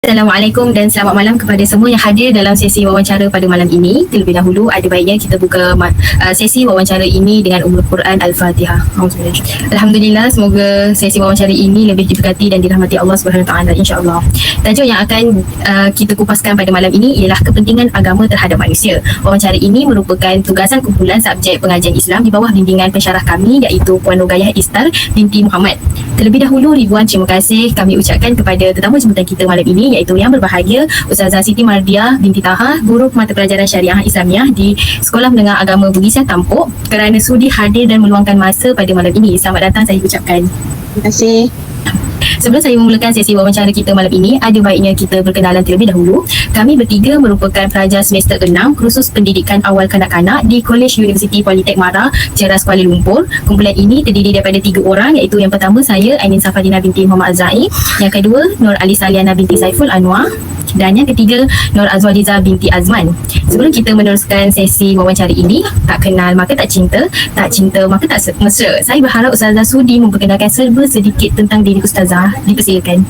Assalamualaikum dan selamat malam kepada semua yang hadir dalam sesi wawancara pada malam ini. Terlebih dahulu ada baiknya kita buka sesi wawancara ini dengan Ummul Quran Al-Fatihah. Alhamdulillah, semoga sesi wawancara ini lebih diberkati dan dirahmati Allah Subhanahu Wa Taala, insya-Allah. Tajuk yang akan kita kupaskan pada malam ini ialah kepentingan agama terhadap manusia. Wawancara ini merupakan tugasan kumpulan subjek pengajian Islam di bawah bimbingan pensyarah kami iaitu Puan Rogayah Istar binti Muhammad. Terlebih dahulu ribuan terima kasih kami ucapkan kepada tetamu jemputan kita malam ini iaitu yang berbahagia Ustazah Siti Mardiah binti Taha, guru mata pelajaran Syariah Islamiah di Sekolah Menengah Agama Bugis Tampuk, kerana sudi hadir dan meluangkan masa pada malam ini. Selamat datang saya ucapkan. Terima kasih. Sebelum saya memulakan sesi wawancara kita malam ini, ada baiknya kita berkenalan terlebih dahulu. Kami bertiga merupakan pelajar semester 6 kursus pendidikan awal kanak-kanak di College University Politek Mara, Ceras, Kuala Lumpur. Kumpulan ini terdiri daripada 3 orang, iaitu yang pertama saya, Ainin Safadina binti Muhammad Azai, yang kedua Nur Ali Saliana binti Saiful Anwar, dan yang ketiga Nur Azwaliza binti Azman. Sebelum kita meneruskan sesi wawancara ini, tak kenal maka tak cinta, tak cinta maka tak mesra. Saya berharap Ustazah sudi memperkenalkan serba sedikit tentang diri Ustazah. Dipersilakan.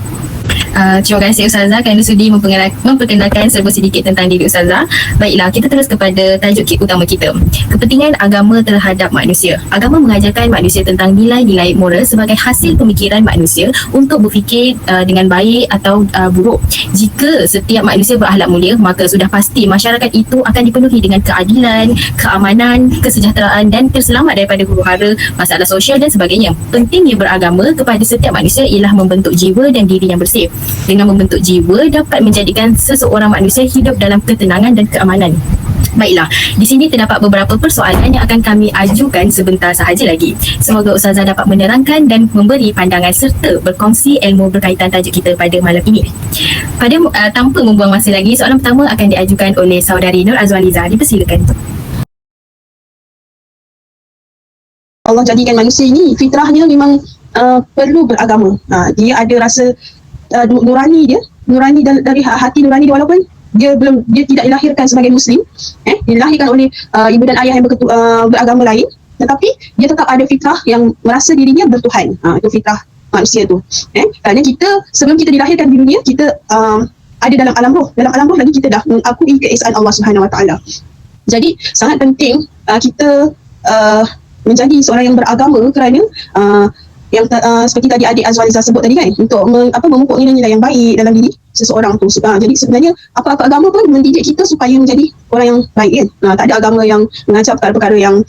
Terima kasih Ustazah kerana sudi memperkenalkan serba sedikit tentang diri Ustazah. Baiklah, kita terus kepada tajuk utama kita. Kepentingan agama terhadap manusia. Agama mengajarkan manusia tentang nilai-nilai moral sebagai hasil pemikiran manusia untuk berfikir dengan baik atau buruk. Jika setiap manusia berakhlak mulia, maka sudah pasti masyarakat itu akan dipenuhi dengan keadilan, keamanan, kesejahteraan dan terselamat daripada huru-hara, masalah sosial dan sebagainya. Pentingnya beragama kepada setiap manusia ialah membentuk jiwa dan diri yang bersih. Dengan membentuk jiwa dapat menjadikan seseorang manusia hidup dalam ketenangan dan keamanan. Baiklah, di sini terdapat beberapa persoalan yang akan kami ajukan sebentar sahaja lagi. Semoga Ustazah dapat menerangkan dan memberi pandangan serta berkongsi ilmu berkaitan tajuk kita pada malam ini. Tanpa membuang masa lagi, soalan pertama akan diajukan oleh saudari Nur Azwaliza. Dipersilakan. Allah jadikan manusia ini fitrahnya memang perlu beragama. Dia ada rasa nurani dari hati nurani dia, walaupun dia tidak dilahirkan sebagai muslim, dilahirkan oleh ibu dan ayah yang beragama lain, tetapi dia tetap ada fitrah yang merasa dirinya bertuhan. Itu fitrah manusia tu. Kerana kita sebelum kita dilahirkan di dunia, kita ada dalam alam roh. Dalam alam roh lagi kita dah mengakui keesaan Allah Subhanahu Wa Taala. Jadi sangat penting kita menjadi seorang yang beragama, kerana yang seperti tadi adik Azwaliza sebut tadi kan, untuk memupuk nilai-nilai yang baik dalam diri seseorang tu. Jadi sebenarnya apa-apa agama pun mendidik kita supaya menjadi orang yang baik kan. Tak ada agama yang mengajar perkara-perkara yang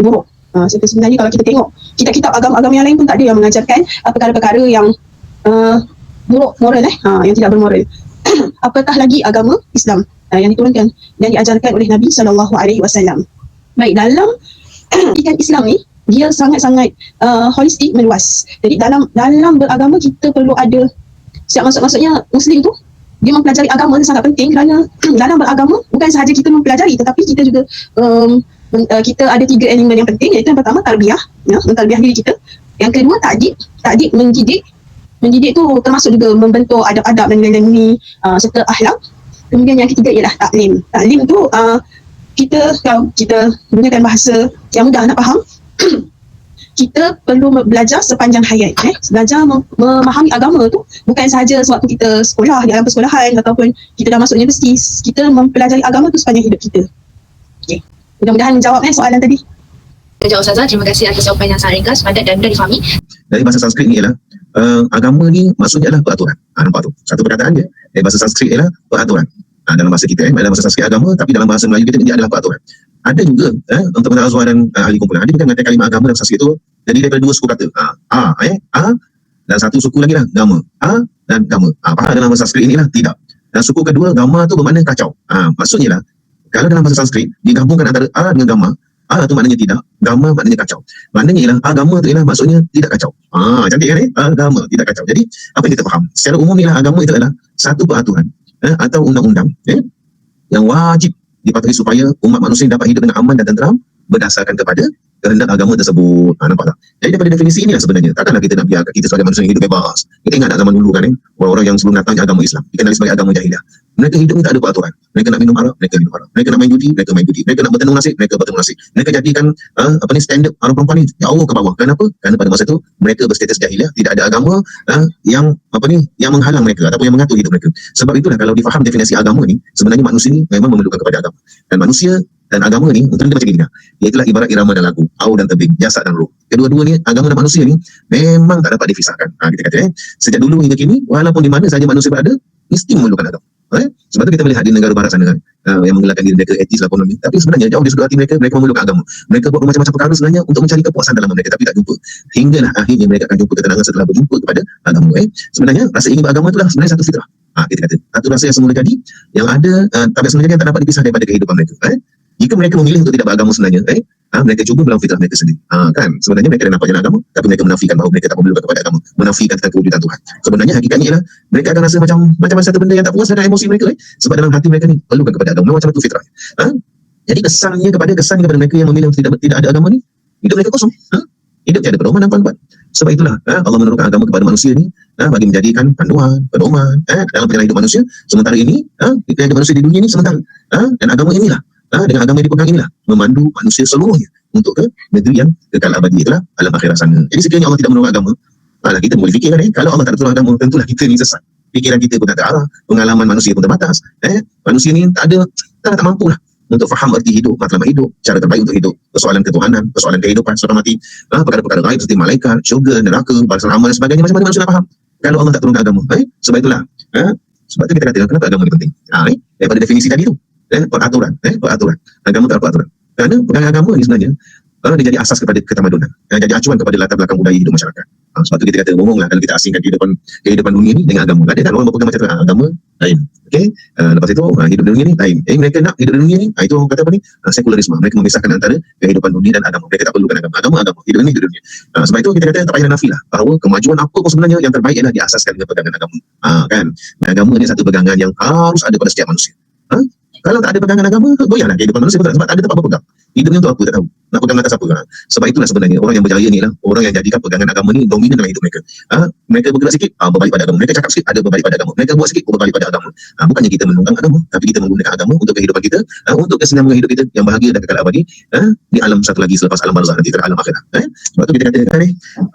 buruk. Sebenarnya kalau kita tengok kitab-kitab agama-agama yang lain pun tak ada yang mengajarkan perkara-perkara yang buruk moral, yang tidak bermoral. Apatah lagi agama Islam yang diturunkan dan diajarkan oleh Nabi SAW. Baik, dalam pendidikan Islam ni dia sangat-sangat holistik, meluas. Jadi dalam beragama kita perlu ada, maksudnya Muslim tu dia mempelajari agama sangat penting, kerana dalam beragama bukan sahaja kita mempelajari, tetapi kita juga kita ada 3 elemen yang penting, iaitu yang pertama tarbiyah, mentarbiyah diri kita. Yang kedua takdik, mendidik tu termasuk juga membentuk adab-adab dan nilai-nilai serta akhlak. Kemudian yang ketiga ialah taklim. Taklim tu kalau kita gunakan bahasa yang mudah nak faham, kita perlu belajar sepanjang hayat. Belajar memahami agama tu bukan sahaja sewaktu kita sekolah, dalam persekolahan ataupun kita dah masuk universiti. Kita mempelajari agama tu sepanjang hidup kita. Okay. Mudah-mudahan menjawab soalan tadi. Terima kasih Ustazah, terima kasih atas jawapan yang sangat ringkas, padat dan mudah difahami. Dari bahasa Sanskrit ni ialah agama ni maksudnya adalah peraturan. Nampak tu? Satu perkataan je. Dari bahasa Sanskrit ialah peraturan. Dalam bahasa kita, dalam bahasa Sanskrit agama, tapi dalam bahasa Melayu kita dia adalah peraturan. Ada juga untuk Puan Azwar dan ahli kumpulan, ada juga mengatakan kalimah agama dalam Sanskrit itu jadi daripada 2 suku kata. A dan satu suku lagi lah, gama. A dan gama. Apakah dalam bahasa Sanskrit inilah? Tidak. Dan suku kedua, gama tu bermakna kacau. Maksudnya lah, kalau dalam bahasa Sanskrit digabungkan antara A dengan gama, A tu maknanya tidak, gama maknanya kacau. Maknanya ialah agama tu ialah maksudnya tidak kacau. Cantik kan agama tidak kacau. Jadi apa yang kita faham? Secara umum ialah agama itu adalah satu peraturan atau undang-undang yang wajib dipatuhi supaya umat manusia dapat hidup dengan aman dan tenteram berdasarkan kepada kehendak agama tersebut. Nampak tak? Jadi daripada definisi inilah sebenarnya, takkanlah kita nak biarkan kita sebagai manusia yang hidup bebas. Kita ingat zaman dulu kan, orang-orang yang sebelum datangnya agama Islam dikenali sebagai agama jahiliah. Mereka hidup ni tak ada peraturan. Mereka nak minum arak, mereka minum arak. Mereka nak main judi, mereka main judi. Mereka nak bertenung nasib, mereka bertenung nasib. Mereka jadikan standard orang perempuan ni jauh ke bawah. Kenapa? Kerana pada masa tu mereka berstatus jahiliah, tidak ada agama yang yang menghalang mereka ataupun yang mengatur hidup mereka. Sebab itulah kalau difaham definisi agama ni, sebenarnya manusia ni memang memerlukan kepada agama. Dan manusia dan agama ni untuk dia macam ni. Iaitulah ibarat irama dan lagu, au dan tebing, jasad dan roh. Kedua-dua ni, agama dan manusia ni memang tak dapat dipisahkan. Kita kata sejak dulu hingga kini, walaupun di mana saja manusia berada, mesti memerlukan agama. Sebab tu kita melihat di negara barat sana yang menggelarkan diri mereka etis lah ekonomi, tapi sebenarnya jauh di sudut hati mereka memerlukan agama. Mereka buat macam-macam perkara sebenarnya untuk mencari kepuasan dalam mereka, tapi tak jumpa. Hinggalah akhirnya mereka akan jumpa ketenangan setelah berjumpa kepada agama. Sebenarnya rasa ingin beragama itulah sebenarnya satu fitrah. Kita kata satu rasa yang semula jadi, yang ada tabiat sebenarnya yang tak dapat dipisah daripada kehidupan mereka. Jika mereka memilih untuk tidak beragama sebenarnya, mereka cuba melawan fitrah mereka sendiri. Kan sebenarnya mereka dah nampak jalan agama, tapi mereka menafikan bahawa mereka tak memerlukan kepada agama, menafikan tentang kewujudan Tuhan. Sebenarnya hakikatnya ialah mereka akan rasa macam satu benda yang tak puas dengan emosi mereka, sebab dalam hati mereka ni perlukan kepada agama. Macam itu fitrah. Jadi kesannya kepada mereka yang memilih untuk tidak ada agama ni, hidup mereka kosong. Hidup tiada pedoman dan panduan. Sebab itulah Allah menurunkan agama kepada manusia ni bagi menjadikan panduan, pedoman dalam perjalanan hidup manusia. Sementara ini hidup manusia di dunia ni sementara. Dan agama inilah dengan agama yang dipegang inilah memandu manusia seluruhnya untuk ke negeri yang kekal abadi, itulah alam akhirat sana. Jadi sekiranya Allah tidak menurunkan agama, kita boleh fikirkan kalau Allah tak turun agama, tentulah kita ni sesat. Pikiran kita pun tak terarah, pengalaman manusia pun terbatas. Manusia ni tak mampu lah untuk faham erti hidup, matlamat hidup, cara terbaik untuk hidup, persoalan ketuhanan, persoalan kehidupan setelah mati, perkara-perkara gaib seperti malaikat, syurga, neraka, balasan amal dan sebagainya, macam mana manusia nak faham kalau Allah tak turunkan agama. Sebab itulah sebab tu kita kata kenapa agama ni penting. Daripada definisi tadi tu, peraturan. Agama tak ada peraturan. Kerana pegangan agama ni sebenarnya dia jadi asas kepada ketamadunan, jadi acuan kepada latar belakang budaya hidup masyarakat. Sebab tu kita kata bohonglah kalau kita asingkan kehidupan dunia ni dengan agama. Ada kan orang berpegang macam tu, agama lain. Lepas itu hidup dunia ni lain. Mereka nak hidup dunia ni, itu orang kata apa ni? Sekularisme. Mereka memisahkan antara kehidupan dunia dan agama. Mereka tak perlukan agama. Agama, hidup ini, hidup dunia. Sebab itu kita kata tak payah nafilah bahawa kemajuan apa pun sebenarnya yang terbaik ialah diasaskan dengan pegangan agama. Kan? Agama ni satu pegangan yang harus ada pada setiap manusia. Kalau tak ada pegangan agama, goyahlah kehidupan manusia, sebab tak ada tempat berpegang. Hidupnya untuk apa, tak tahu. Nak pegang atas apa. Sebab itulah sebenarnya orang yang berjaya ni lah orang yang jadikan pegangan agama ni dominan dalam hidup mereka. Mereka bergerak sikit, berbalik pada agama. Mereka cakap sikit, ada berbalik pada agama. Mereka buat sikit, berbalik pada agama. Bukannya kita menunggang agama, tapi kita menggunakan agama untuk kehidupan kita, untuk kesenangan hidup kita yang bahagia dan kekal abadi di alam satu lagi selepas alam barzakh nanti, alam akhirat. Sebab tu kita kata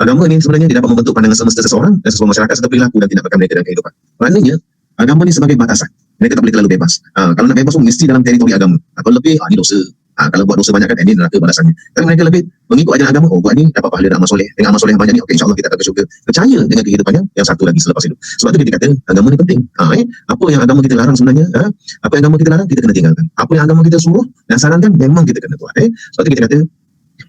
agama ni sebenarnya dia dapat membentuk pandangan semesta seseorang dan sebuah masyarakat serta perilaku dan tindakan mereka dalam kehidupan. Maknanya agama ni sebagai batasan. Mereka tak boleh terlalu bebas. Kalau nak bebas pun mesti dalam teritori agama. Kalau lebih, ni dosa. Kalau buat dosa banyak kan, ini neraka balasannya. Kalau mereka lebih mengikut ajaran agama, buat ni dapat pahala dan amal soleh. Dengan amal soleh yang banyak ni, insyaAllah kita akan ke syurga. Percaya dengan kehidupannya yang satu lagi selepas hidup. Sebab tu kita kata agama ni penting. Apa yang agama kita larang sebenarnya, apa yang agama kita larang, kita kena tinggalkan. Apa yang agama kita suruh dan sarankan, memang kita kena buat. Sebab tu kita kata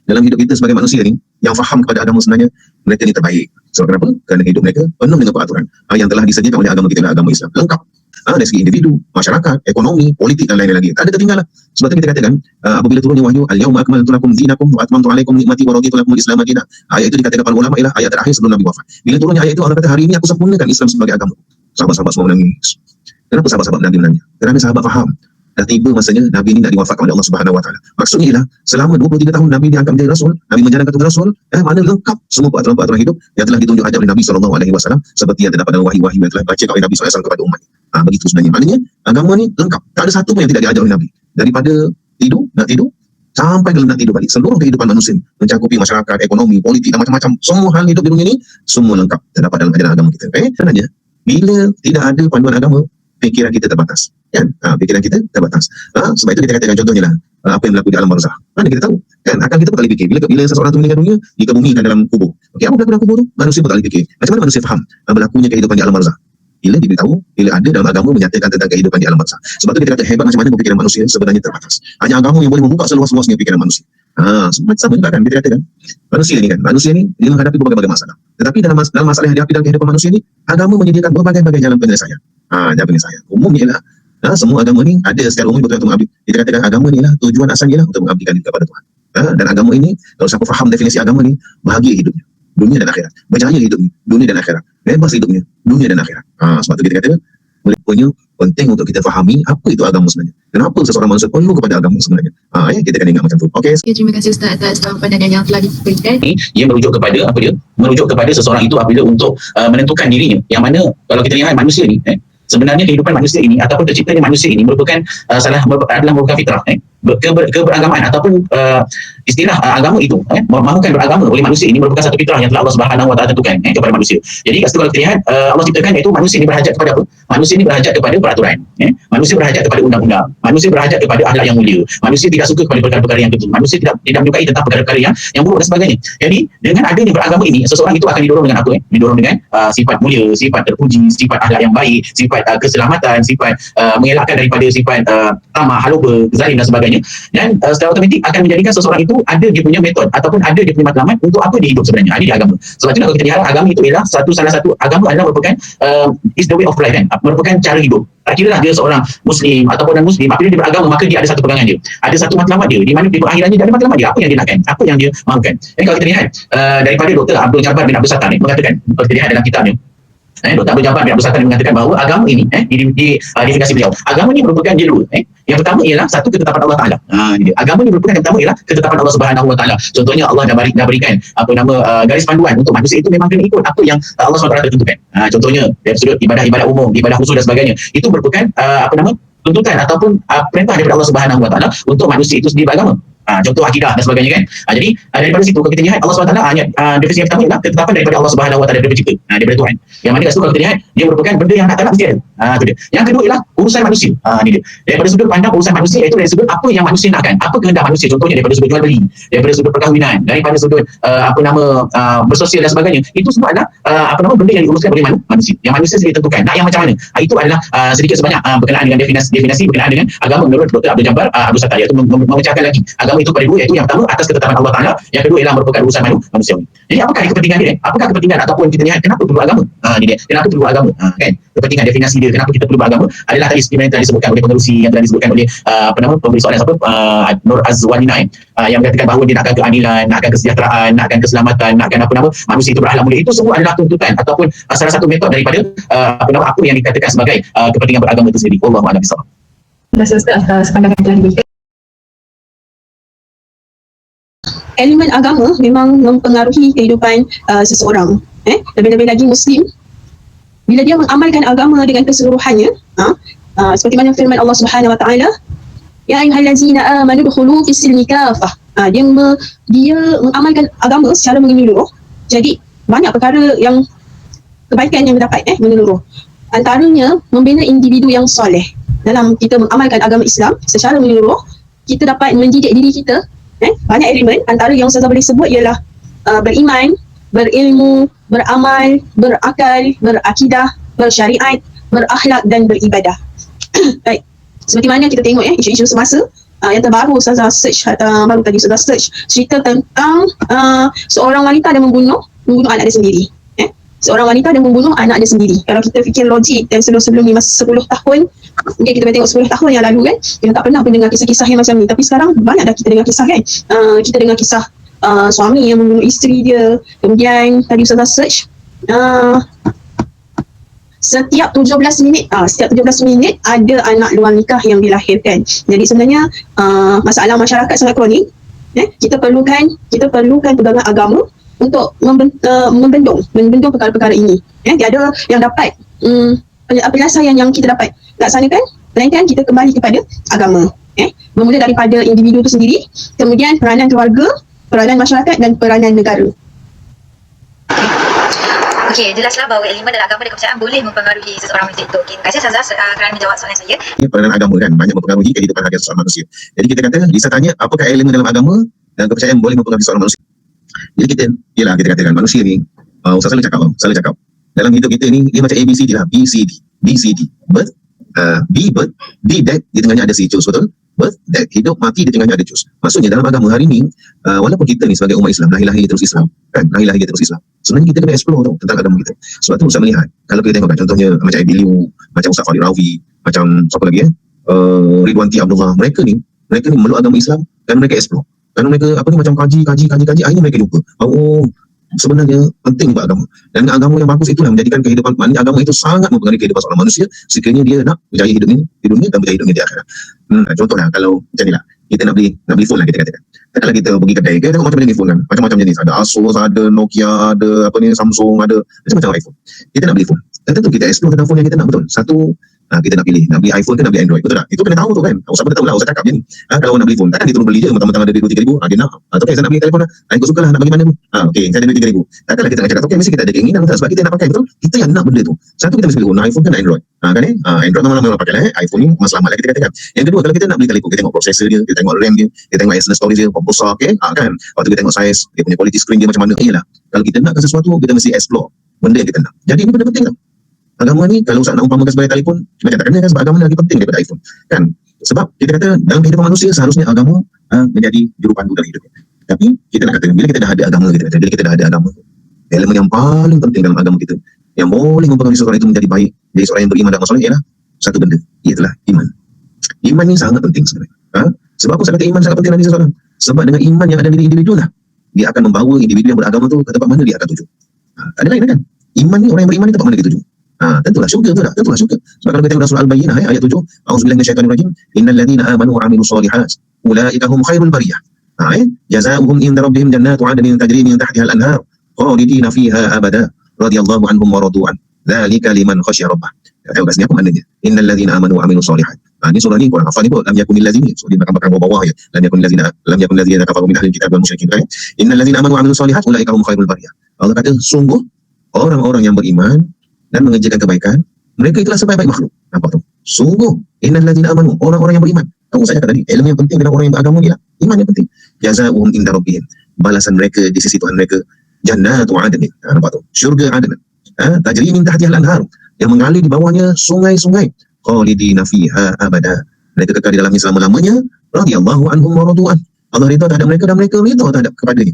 dalam hidup kita sebagai manusia ni, yang faham kepada agama sebenarnya, mereka ni terbaik. Sebab kenapa? Kerana hidup mereka penuh dengan peraturan yang telah disediakan oleh agama kita, agama Islam. Lengkap. Dari segi individu, masyarakat, ekonomi, politik dan lain-lain lagi. Tak ada tertinggal lah. Sebab tu kita katakan apabila turunnya wahyu al-yauma akmaltu lakum dinakum wa atmamtu alaikum nikmati wa raditu lakumul Islam madinah. Ayat itu dikatakan para ulama ialah ayat terakhir sebelum Nabi wafat. Bila turunnya ayat itu Allah kata hari ini aku sempurnakan Islam sebagai agama. Sahabat-sahabat semua menangis. Kenapa sahabat-sahabat Nabi menangis? Kerana sahabat faham dah tiba masanya Nabi ini nak diwafatkan oleh Allah Subhanahu Wa Taala. Maksudnya ialah selama 23 tahun Nabi diangkat menjadi Rasul, Nabi menjalankan tugas Rasul, mana lengkap semua peraturan-peraturan hidup yang telah ditunjuk ajar oleh Nabi SAW seperti yang terdapat dalam wahyu-wahyu yang telah dibacakan oleh Nabi SAW kepada umat. Begitu sebenarnya. Maknanya agama ni lengkap. Tak ada satu pun yang tidak diajar oleh Nabi. Daripada nak tidur sampai ke nak tidur balik. Seluruh kehidupan manusia mencakupi masyarakat, ekonomi, politik dan macam-macam. Semua hal hidup di dunia ni semua lengkap terdapat dalam ajaran agama kita. Sebenarnya bila tidak ada panduan agama, fikiran kita terbatas. Kan? Fikiran kita terbatas. Sebab itu kita katakan contohnya lah apa yang berlaku di alam barzakh. Mana kita tahu? Kan akal kita pun tak boleh fikir. Bila seseorang tu meninggal dunia, dikebumikan dalam kubur. Apa berlaku dalam kubur tu? Manusia pun tak boleh fikir. Macam mana manusia faham berlakunya kehidupan di alam barzakh? Bila diberitahu, bila ada dalam agama menyatakan tentang kehidupan di alam barzakh. Sebab tu kita kata hebat macam mana pikiran manusia sebenarnya terbatas. Hanya agama yang boleh membuka seluas-luasnya pikiran manusia. Sama juga kan kita katakan manusia ni dia menghadapi berbagai masalah. Tetapi dalam masalah yang dihadapi dalam kehidupan manusia ni, agama menyediakan berbagai jalan penyelesaian. Jalan penyelesaian. Umumnya ialah semua agama ni ada secara umum betul untuk mengabdi. Kita katakan agama ni lah tujuan asalnya lah untuk mengabdikan diri kepada Tuhan. Dan agama ini kalau siapa faham definisi agama ni, bahagia hidupnya, dunia dan akhirat. Berjaya hidupnya, dunia dan akhirat. Bebas hidupnya, dunia dan akhirat. Sebab tu kita kata punya penting untuk kita fahami apa itu agama sebenarnya. Kenapa seseorang manusia perlu kepada agama sebenarnya. Kita kena ingat macam tu. Okey. Terima kasih Ustaz atas pandangan yang telah diberikan. Ia merujuk kepada apa dia? Merujuk kepada seseorang itu apabila untuk menentukan dirinya. Yang mana kalau kita lihat manusia ni sebenarnya kehidupan manusia ini ataupun terciptanya manusia ini merupakan adalah merupakan fitrah. Keberagaman ataupun istilah agama itu mahukan beragama oleh manusia ini merupakan satu fitrah yang telah Allah Subhanahu Wa Taala tentukan kepada manusia. Jadi kat situ kalau kita lihat Allah ciptakan iaitu manusia ini berhajat kepada apa? Manusia ini berhajat kepada peraturan. Manusia berhajat kepada undang-undang. Manusia berhajat kepada akhlak yang mulia. Manusia tidak suka kepada perkara-perkara yang keji. Manusia tidak menyukai tentang perkara-perkara yang buruk dan sebagainya. Jadi dengan adanya beragama ini, seseorang itu akan didorong dengan apa? Didorong dengan sifat mulia, sifat terpuji, sifat akhlak yang baik, sifat keselamatan, sifat mengelakkan daripada sifat tamah, haloba, zalim dan sebagainya. Dan secara otomatik akan menjadikan seseorang itu ada dia punya metod ataupun ada dia punya matlamat untuk apa dia hidup sebenarnya. Ada di agama. Sebab itu kalau kita lihat agama itu ialah salah satu agama adalah merupakan is the way of life kan, merupakan cara hidup. Tak kira lah dia seorang Muslim ataupun non-Muslim, apabila dia beragama maka dia ada satu pegangan dia, ada satu matlamat dia, di mana di akhirannya dia ada matlamat dia, apa yang dia nakkan, apa yang dia mahukan. Dan kalau kita lihat daripada Dr. Abdul Jabbar bin Abdul Sattar mengatakan, kalau kita lihat dalam kitabnya, Dr. Abdul Jabbar bin Abdul Sattar mengatakan bahawa agama ini di definisi beliau, agama ini merupakan dia dua. Yang pertama ialah satu ketetapan Allah Taala. Agama ini merupakan yang pertama ialah ketetapan Allah Subhanahu Wa Taala. Contohnya Allah dah berikan garis panduan untuk manusia itu memang kena ikut apa yang Allah SWT tentukan. Contohnya dari sudut ibadah umum, ibadah khusus dan sebagainya. Itu merupakan tuntutan ataupun perintah daripada Allah Subhanahu Wa Taala untuk manusia itu sendiri beragama. Contoh akidah dan sebagainya kan. Jadi daripada situ kalau kita lihat Allah SWT definisi yang pertama ialah ketetapan daripada Allah Subhanahu Wa Taala daripada pencipta, daripada Tuhan. Yang mana kat situ kalau kita lihat dia merupakan benda yang tak nak mesti ada. Itu dia. Yang kedua ialah urusan manusia. Ini dia. Daripada sudut pandang urusan manusia, iaitu dari sudut apa yang manusia nakkan, apa kehendak manusia. Contohnya daripada sudut jual beli, daripada sudut perkahwinan, daripada sudut bersosial dan sebagainya. Itu semua adalah benda yang diuruskan oleh manusia. Yang manusia sendiri tentukan nak yang macam mana. Itu adalah sedikit sebanyak berkenaan dengan definisi berkenaan dengan agama menurut Dr. Abdul Jabbar Abdul Sattar, iaitu memecahkan lagi agama itu pada dua, iaitu yang pertama atas ketetapan Allah Taala, yang kedua ialah merupakan urusan manusia. Jadi apakah kepentingan dia? Apakah kepentingan ataupun kita lihat kenapa perlu agama? Ini dia. Kenapa perlu agama? Kan? Kepentingan definisi dia kenapa kita perlu beragama adalah tadi seperti yang telah disebutkan oleh pengerusi, yang telah disebutkan oleh pemberi soalan Nur Azwanina yang mengatakan bahawa dia nakkan keadilan, nakkan kesejahteraan, nakkan keselamatan, nakkan manusia itu berakhlak mulia. Itu semua adalah tuntutan ataupun salah satu metod daripada apa yang dikatakan sebagai kepentingan beragama itu sendiri. Wallahu a'lam bishawab. Terima kasih Ustaz atas pandangan yang telah diberikan. Elemen agama memang mempengaruhi kehidupan seseorang. Lebih-lebih lagi Muslim, bila dia mengamalkan agama dengan keseluruhannya, seperti mana firman Allah Subhanahu Wa Taala, ya ayyuhallazina amanu dukhulu fis-silmi kafah. Dia mengamalkan agama secara menyeluruh. Jadi banyak perkara yang kebaikan yang mendapat menyeluruh. Antaranya membina individu yang soleh. Dalam kita mengamalkan agama Islam secara menyeluruh, kita dapat mendidik diri kita. Banyak elemen, antara yang saya boleh sebut ialah beriman, berilmu, beramal, berakal, berakidah, bersyariat, berakhlak dan beribadah. Baik. Seperti mana kita tengok isu-isu semasa yang terbaru Ustazah search baru tadi Ustazah search cerita tentang seorang wanita yang membunuh anak dia sendiri. Seorang wanita yang membunuh anak dia sendiri. Kalau kita fikir logik dan sebelum ni masa 10 tahun, mungkin kita tengok 10 tahun yang lalu kan, kita tak pernah mendengar kisah-kisah yang macam ni. Tapi sekarang banyak dah kita dengar kisah kan. Kita dengar kisah suami yang membunuh isteri dia. Kemudian tadi Ustazah search setiap 17 minit ada anak luar nikah yang dilahirkan. Jadi sebenarnya masalah masyarakat sangat kronik. Kita perlukan pegangan agama untuk membendung perkara-perkara ini. Tiada yang dapat penyelesaian yang kita dapat laksanakan, melainkan kita kembali kepada agama. Bermula daripada individu itu sendiri, kemudian peranan keluarga, peranan masyarakat dan peranan negara. Okey, jelaslah bahawa elemen dalam agama dan kepercayaan boleh mempengaruhi seseorang manusia itu. Okey, terima kasih Ustazah kerana menjawab soalan saya. Peranan agama kan banyak mempengaruhi kehidupan harian seorang manusia. Jadi kita kata, Lisa tanya apakah elemen dalam agama dan kepercayaan boleh mempengaruhi seorang manusia. Jadi kita katakan manusia ni, Ustaz selalu cakap dalam hidup kita ni dia macam ABCD lah, BCD, birth, B birth, D death, di tengahnya ada C choose, betul? Birth, death, hidup, mati, di tengahnya ada choose. Maksudnya dalam agama hari ni, walaupun kita ni sebagai umat Islam lahir terus Islam kan, lahir terus Islam, sebenarnya kita kena explore tentang agama kita. Sebab tu Ustaz melihat, kalau kita tengok kan, contohnya macam Abi Liu, macam Ustaz Khalid Rawi, macam siapa lagi Ridwanti Abdullah, mereka ni meluk agama Islam dan mereka explore. Kerana mereka macam kaji, akhirnya mereka jumpa sebenarnya penting buat agama. Dan agama yang bagus itulah menjadikan kehidupan, maknanya agama itu sangat mempengaruhi kehidupan seorang manusia sekiranya dia nak berjaya hidup ini di dunia dan berjaya hidupnya di akhirat. Contohlah kalau macam ni lah, kita nak beli phone lah kita katakan. Kalau kita pergi kedai, kita tengok macam jenis phone kan, macam-macam jenis, ada Asus, ada Nokia, ada Samsung, ada macam-macam iPhone. Kita nak beli phone. Dan tentu kita explore tentang phone yang kita nak, betul. Satu, kita nak pilih, nak beli iPhone ke nak beli Android, betul tak? Itu kena tahu tu kan. Usah pada tahu lah, usah cakap je ni. Kalau orang nak beli phone, takkan dia turun beli je, mentang-mentang ada duit 2-3 ribu, dia nak. Okay, saya nak beli telefon lah. Ikut suka lah, nak bagi mana ni. Okay, saya ada duit 3 ribu. Takkanlah kita nak cakap, okay, mesti kita ada keinginan tak? Sebab kita nak pakai, betul? Kita yang nak benda tu. Satu, kita mesti pilih, nak iPhone ke nak Android. Kan Android memang pakai lah. iPhone ni selamat lah kita katakan. Yang kedua, kalau kita nak beli telefon, kita tengok prosesor dia, kita tengok RAM dia, kita tengok external storage dia, besar, okay? Kan? Waktu kita tengok size, dia punya quality screen dia macam mana. Iyalah, kalau kita nak sesuatu, kita mesti explore benda yang kita nak. Jadi ini benda penting tau. Agama ni kalau nak umpamakan sebagai telefon, macam tak kena kan, sebab agama ni lagi penting daripada iPhone. Kan? Sebab kita kata dalam kehidupan manusia seharusnya agama menjadi juru pandu dalam hidup. Tapi kita nak kata bila kita dah ada agama, bila kita dah ada agama, elemen yang paling penting dalam agama kita yang boleh mempengaruhi seseorang itu menjadi baik, jadi seorang yang beriman dan soleh ialah satu benda, iaitu iman. Iman ni sangat penting sebenarnya. Sebab apa saya kata iman sangat penting dalam diri seseorang? Sebab dengan iman yang ada di diri individu lah, dia akan membawa individu yang beragama tu ke tempat mana dia akan tuju. Ada lain kan? Iman ni, orang yang beriman ni tempat mana dia tuju? Tentulah syurga, betul tak? Tentulah syurga. Sebab kalau kita tengok surah Al-Bayyinah ayat 7, A'udzubillahi minasyaitonirrajim, innal ladzina amanu wa 'amilus shalihat ulaika hum khairul bariyah. Jazaohum inda rabbihim jannatu 'adnin tajri min tahtiha al-anhar khalidina fiha abada radhiyallahu anhum wa radu an. Dzalika liman khasyiya rabbah. Tengok kat sini apa maknanya? Innal ladzina amanu wa 'amilus shalihat. Ni surah ni Quran hafal ni pun lam yakunil ladzina. So dia belakang bawah ya. Lam yakunil ladzina kafaru min ahli kitab wal musyrikin. Innal ladzina amanu wa 'amilus shalihat ulaika hum khairul bariyah. Allah kata sungguh orang-orang yang beriman dan mengerjakan kebaikan, mereka itulah sebaik-baik makhluk. Nampak tu? Sungguh innal ladzina amanu, orang-orang yang beriman. Tahu saya kata tadi, ilmu yang penting dalam orang yang beragama ni lah, iman yang penting. Jazaa'uhum inda rabbihim, balasan mereka di sisi Tuhan mereka, jannatu 'adnin. Nampak tu? Syurga adn. Tajri min tahtiha al-anhar, yang mengalir di bawahnya sungai-sungai. Khalidina fiha abada. Mereka kekal di dalamnya selama-lamanya. Radhiyallahu anhum wa radu an. Allah ridha terhadap mereka dan mereka ridha terhadap kepadanya.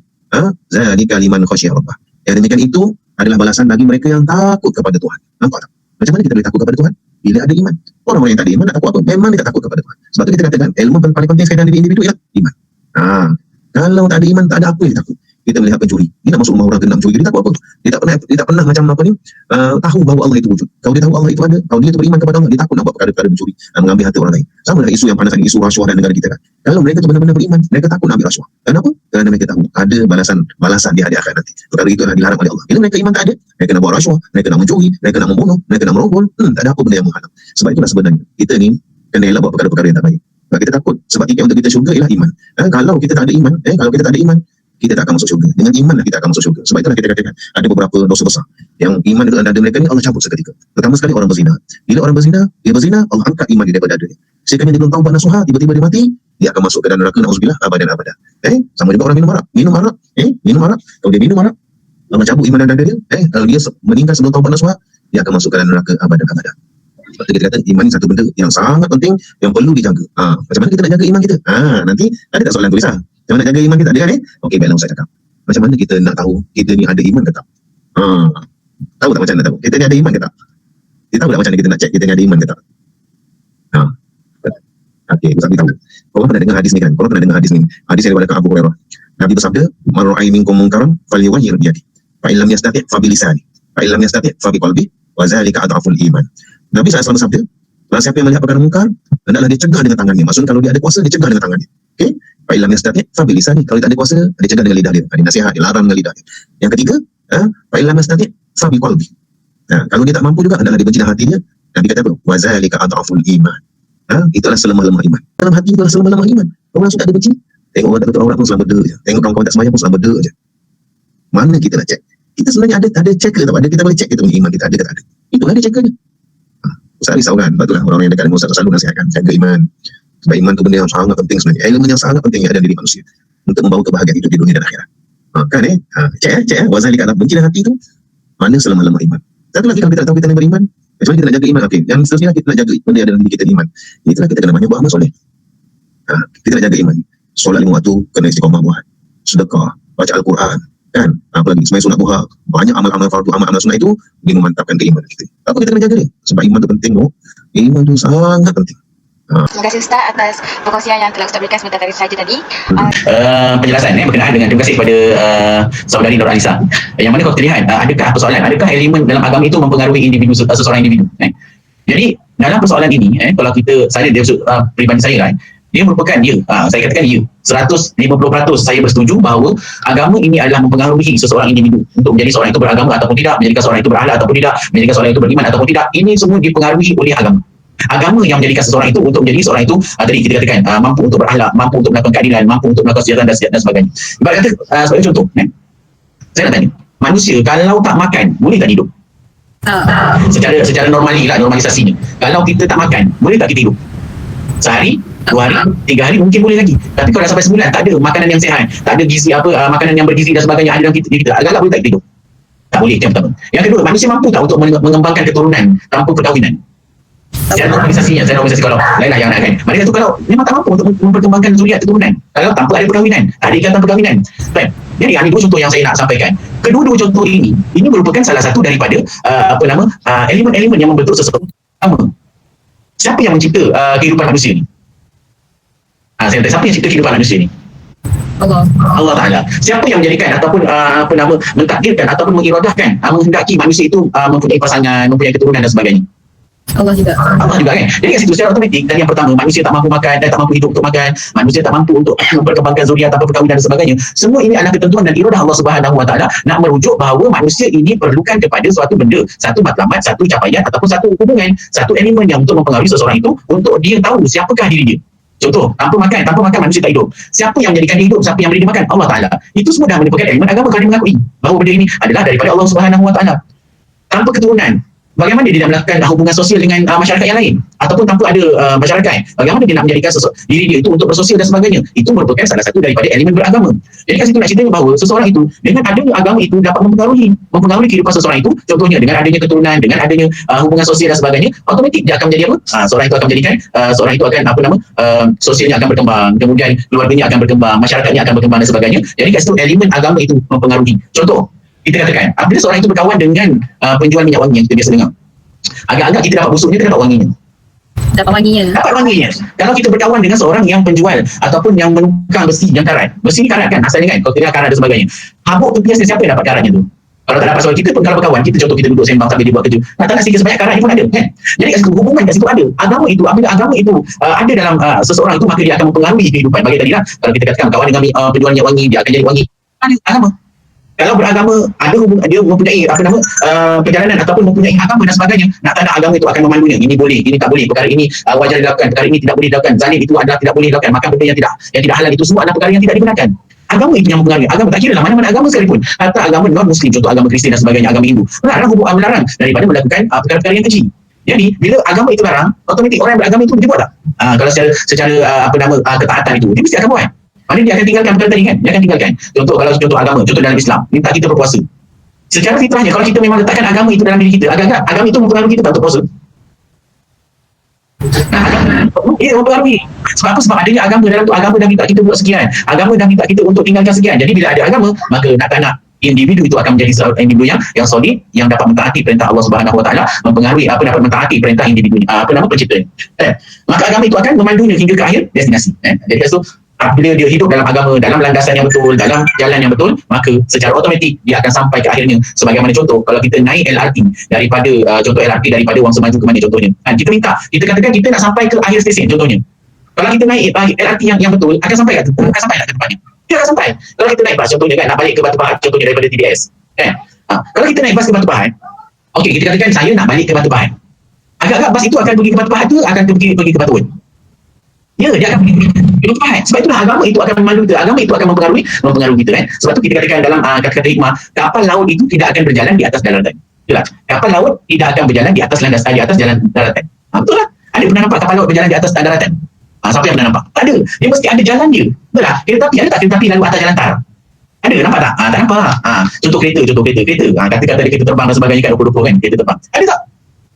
Zalika liman khasyiya rabbah. Yang demikian itu adalah balasan bagi mereka yang takut kepada Tuhan. Nampak tak? Macam mana kita boleh takut kepada Tuhan? Bila ada iman. Orang-orang yang tak ada iman nak takut apa? Memang dia tak takut kepada Tuhan. Sebab tu kita katakan ilmu paling penting sekali dari individu ialah iman. Kalau tak ada iman, tak ada apa yang dia takut. Kita melihat pencuri, dia nak masuk rumah orang kena mencuri, dia takut apa? Dia tak pernah macam apa ni, tahu bahawa Allah itu wujud. Kalau dia tahu Allah itu ada, kalau dia itu beriman kepada Allah, dia takut nak buat perkara-perkara mencuri, mengambil harta orang lain. Sama dengan isu yang panas ini, isu rasuah dan negara kita kan. Kalau mereka itu benar-benar beriman, mereka takut nak ambil rasuah. Kenapa? Kerana mereka tahu ada balasan di hari akhirat nanti. Perkara itu adalah dilarang oleh Allah. Bila mereka iman tak ada, mereka nak buat rasuah, mereka nak mencuri, mereka nak membunuh, mereka nak merogol, tak ada apa benda yang menghalang. Sebab itulah sebenarnya kita ni kena elak buat perkara-perkara yang tak baik. Sebab kita takut. Sebab tiket untuk kita syurga ialah iman. Kalau kita tak ada iman, kita tak akan masuk syurga. Dengan iman lah kita akan masuk syurga. Sebab itulah kita katakan ada beberapa dosa besar yang iman itu ada mereka ni Allah cabut seketika. Pertama sekali orang berzina. Bila orang berzina, dia berzina, Allah angkat iman dia daripada dia. Sekiranya dia belum taubat nasuha, tiba-tiba dia mati, dia akan masuk ke dalam neraka nauzubillah abadan abada. Sama juga orang minum arak. Kalau dia minum arak, Allah cabut iman daripada dia. Kalau dia meninggal sebelum taubat nasuha, dia akan masuk ke dalam neraka abadan abada. Sebab tu kita kata iman ni satu benda yang sangat penting yang perlu dijaga. Macam mana kita nak jaga iman kita? Nanti ada tak soalan tulis macam mana nak jaga iman kita? Ada kan Okey, baiklah saya cakap. Macam mana kita nak tahu kita ni ada iman ke tak? Tahu tak macam mana nak tahu? Kita ni ada iman ke tak? Kita tahu tak macam mana kita nak check kita ni ada iman ke tak? Okey, Ustaz tahu. Korang pernah dengar hadis ni kan? Korang pernah dengar hadis ni? Hadis yang diriwayatkan Abu Hurairah. Nabi bersabda, "Man ra'a minkum munkaran falyughayyir bi yadihi. Fa in lam yastati' fa bi lisanihi. Fa in lam yastati' fa bi qalbihi. Wa zalika adhaful iman." Nabi SAW bersabda, barang siapa yang melihat perkara mungkar, hendaklah dia cegah dengan tangannya. Maksudnya kalau dia ada kuasa, dia cegah dengan tangannya. Okey? Fa illam yastati' fa bi lisani. Kalau tak ada kuasa, dia cegah dengan lidah dia. Dia nasihat, dia larang dengan lidah dia. Yang ketiga, fa illam yastati' fa bi qalbi. Kalau dia tak mampu juga, hendaklah dia benci dalam hati dia. Nabi kata apa? Wa zalika adhaful iman. Itulah selemah-lemah iman. Dalam hati itulah selemah-lemah iman. Orang langsung tak ada benci. Tengok orang tak tutup aurat pun selamat benda je. Tengok kawan-kawan tak sembahyang pun selamat benda je. Mana kita nak check? Kita sebenarnya ada checker tak? Ada kita boleh check kita punya iman kita ada ke tak ada. Itu ada checkernya. Ustaz risau kan? Betul lah orang yang dekat dengan Ustaz selalu nasihatkan jaga iman. Sebab iman tu benda yang sangat penting sebenarnya. Elemen yang sangat penting yang ada di diri manusia untuk membawa kebahagiaan hidup di dunia dan akhirat. Check wazalika dalam benci dan hati tu mana selama-lama iman. Satu lagi kalau kita tahu kita nak beriman, macam mana kita nak jaga iman? Okey, yang seterusnya kita nak jaga benda yang ada dalam diri kita iman. Itulah kita kena banyak buat amal soleh. Kita nak jaga iman. Solat 5 waktu kena istiqamah buat. Sedekah, baca Al-Quran, kan? Apa lagi? Sembahyang sunat duha. Banyak amal-amal fardu, amal-amal sunat itu dia memantapkan keimanan kita. Apa kita kena jaga dia? Sebab iman tu penting, Iman tu sangat penting. Terima kasih Ustaz atas perkongsian yang telah Ustaz berikan sebentar saja tadi. Penjelasan berkenaan dengan terima kasih kepada saudari Nur Alisa. Yang mana kalau kita lihat adakah persoalan, adakah elemen dalam agama itu mempengaruhi individu seseorang individu. Jadi dalam persoalan ini kalau kita saya dari pribadi saya dia merupakan saya katakan 150% saya bersetuju bahawa agama ini adalah mempengaruhi seseorang individu untuk menjadi seorang itu beragama ataupun tidak, menjadikan seorang itu berakhlak ataupun tidak, menjadikan seorang itu beriman ataupun tidak. Ini semua dipengaruhi oleh agama. Agama yang menjadikan seseorang itu untuk menjadi seorang itu tadi kita katakan mampu untuk berakhlak, mampu untuk melakukan keadilan, mampu untuk melakukan kesejahteraan dan sebagainya. Ibarat kata sebagai contoh, saya nak tanya, manusia kalau tak makan boleh tak hidup? Secara normalisasinya, kalau kita tak makan boleh tak kita hidup? Sehari, 2 hari, 3 hari mungkin boleh lagi. Tapi kalau dah sampai sebulan tak ada makanan yang sihat, tak ada gizi makanan yang bergizi dan sebagainya ada dalam kita, agak boleh tak kita hidup? Tak boleh, yang pertama. Yang kedua, manusia mampu tak untuk mengembangkan keturunan tanpa perkahwinan? Secara normalisasi kalau lainlah yang nak kan. Mereka tu kalau memang tak mampu untuk memperkembangkan zuriat keturunan, kalau tanpa ada perkahwinan, tak ada ikatan perkahwinan. Baik. Jadi ini dua contoh yang saya nak sampaikan. Kedua-dua contoh ini merupakan salah satu daripada elemen-elemen yang membentuk sesuatu agama. Siapa yang mencipta kehidupan manusia ni? Saya kata, siapa yang cipta kehidupan manusia ni? Allah Ta'ala. Siapa yang menjadikan ataupun mentakdirkan ataupun mengiradahkan menghendaki manusia itu mempunyai pasangan, mempunyai keturunan dan sebagainya? Allah juga kan. Jadi kat situ secara automatik, tadi yang pertama, manusia tak mampu makan dan tak mampu hidup untuk makan, manusia tak mampu untuk memperkembangkan zuriat tanpa perkahwinan dan sebagainya. Semua ini adalah ketentuan dan iradah Allah Subhanahu Wa Taala nak merujuk bahawa manusia ini perlukan kepada suatu benda, satu matlamat, satu capaian ataupun satu hubungan, satu elemen yang untuk mempengaruhi seseorang itu untuk dia tahu siapakah diri dia. Contoh, tanpa makan manusia tak hidup. Siapa yang menjadikan dia hidup? Siapa yang beri dia makan? Allah Ta'ala. Itu semua dah merupakan elemen agama kerana mengakui bahawa benda ini adalah daripada Allah Subhanahu Wa Taala. Tanpa keturunan, bagaimana dia nak melakukan hubungan sosial dengan masyarakat yang lain ataupun tanpa ada masyarakat, bagaimana dia nak menjadikan diri dia itu untuk bersosial dan sebagainya? Itu merupakan salah satu daripada elemen beragama. Jadi kat situ nak cerita bahawa seseorang itu dengan adanya agama itu dapat mempengaruhi kehidupan seseorang itu. Contohnya dengan adanya keturunan, dengan adanya hubungan sosial dan sebagainya, automatik dia akan menjadi apa? Seorang itu akan menjadikan seorang itu akan sosialnya akan berkembang, kemudian keluarganya akan berkembang, masyarakatnya akan berkembang dan sebagainya. Jadi kat situ elemen agama itu mempengaruhi. Contoh, kita katakan, apabila seorang itu berkawan dengan penjual minyak wangi yang kita biasa dengar, agak-agak kita dapat busuknya, kita dapat wanginya. Dapat wanginya. Kalau kita berkawan dengan seorang yang penjual ataupun yang menukang besi yang karat. Besi ni karat kan, asalnya kan, kalau kita karat dan sebagainya. Habuk tu biasa siapa yang dapat karatnya tu? Kalau tak dapat soal kita pun, kalau berkawan, kita contoh kita duduk sembang sambil dia buat kerja, tak nak sikit sebanyak karatnya pun ada kan. Jadi kat situ, hubungan kat situ ada. Agama itu, apabila agama itu ada dalam seseorang itu, maka dia akan mempengaruhi kehidupan. Bagi tadi lah, kalau kita katakan kawan dengan penjual minyak wangi, dia akan jadi wangi. Ada agama. Kalau beragama, ada hubungan, dia mempunyai perjalanan ataupun mempunyai agama dan sebagainya, nak tak nak agama itu akan memandunya. Ini boleh, ini tak boleh, perkara ini wajar dilakukan, perkara ini tidak boleh dilakukan, zalim itu adalah tidak boleh dilakukan, makan benda yang tidak halal itu semua adalah perkara yang tidak digunakan. Agama itu yang mempengaruhi. Agama tak kira lah mana-mana agama sekalipun, hatta agama non-Muslim, contoh agama Kristian dan sebagainya, agama Hindu, melarang daripada melakukan perkara-perkara yang keji. Jadi bila agama itu larang, otomatik orang yang beragama itu dia buat tak? Kalau secara ketaatan itu, dia mesti akan buat. Mana dia akan tinggalkan perkara tadi kan? Dia akan tinggalkan. Contoh kalau contoh agama, contoh dalam Islam, minta kita berpuasa. Secara fitrahnya, kalau kita memang letakkan agama itu dalam diri kita, agak-agak agama itu mempengaruhi kita tak untuk puasa. Ia mempengaruhi. Sebab apa? Sebab adanya agama dalam tu, agama dah minta kita buat sekian, agama dah minta kita untuk tinggalkan sekian. Jadi bila ada agama, maka nak tak nak individu itu akan menjadi individu yang solid, yang dapat mentaati perintah Allah Subhanahu Wa Taala, mempengaruhi dapat mentaati perintah individu penciptanya. Maka agama itu akan memandunya hingga ke akhir destinasi. Jadi kat situ, apabila dia hidup dalam agama, dalam landasan yang betul, dalam jalan yang betul, maka secara automatik dia akan sampai ke akhirnya. Sebagaimana contoh, kalau kita naik LRT daripada contoh LRT daripada Wang Semaju ke mana contohnya, kita katakan kita nak sampai ke akhir stesen contohnya. Kalau kita naik LRT yang betul, akan sampai tak ke tempatnya? Dia akan sampai. Kalau kita naik bas contohnya kan, nak balik ke Batu Pahat contohnya daripada TBS kalau kita naik bas ke Batu Pahat, okey, kita katakan saya nak balik ke Batu Pahat, agak-agak bas itu akan pergi ke Batu Pahat tu akan pergi ke Batu Pahat. Ya, dia akan pergi ke Batu Pahat. Sebab itulah agama itu akan memandu kita, agama itu akan mempengaruhi kita kan. Sebab tu kita katakan dalam kata-kata hikmah, kapal laut itu tidak akan berjalan di atas daratan. Betul tak? Kapal laut tidak akan berjalan di atas jalan daratan. Betul lah. Ada pernah nampak kapal laut berjalan di atas daratan? Siapa yang pernah nampak? Tak ada. Dia mesti ada jalan dia. Betul tak? Kereta api, ada tak kereta api lalu atas jalan tar? Ada, nampak tak? Tak nampak. Contoh kereta. Kata-kata dia kereta terbang dan sebagainya kat 2020 kan, kereta terbang. Ada tak?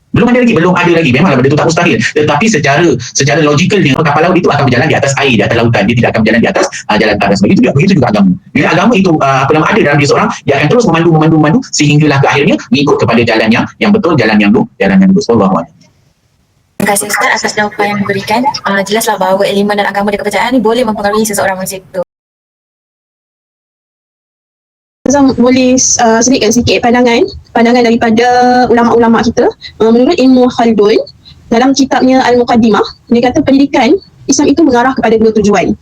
Belum ada lagi. Memanglah benda itu tak mustahil. Tetapi secara logikalnya, kapal laut itu akan berjalan di atas air, di atas lautan. Dia tidak akan berjalan di atas jalan darat. Begitu juga agama. Bila agama itu ada dalam diri seorang, dia akan terus memandu sehinggalah ke akhirnya mengikut kepada jalan yang betul, jalan yang lurus. Wallahu a'lam. Terima kasih Ustaz atas jawapan yang diberikan. Jelaslah bahawa elemen dan agama dan kepercayaan ini boleh mempengaruhi seseorang macam itu. Azam boleh selitkan sikit pandangan daripada ulama-ulama kita. Menurut Ibnu Khaldun, dalam kitabnya Al-Muqaddimah, dia kata pendidikan Islam itu mengarah kepada dua tujuan.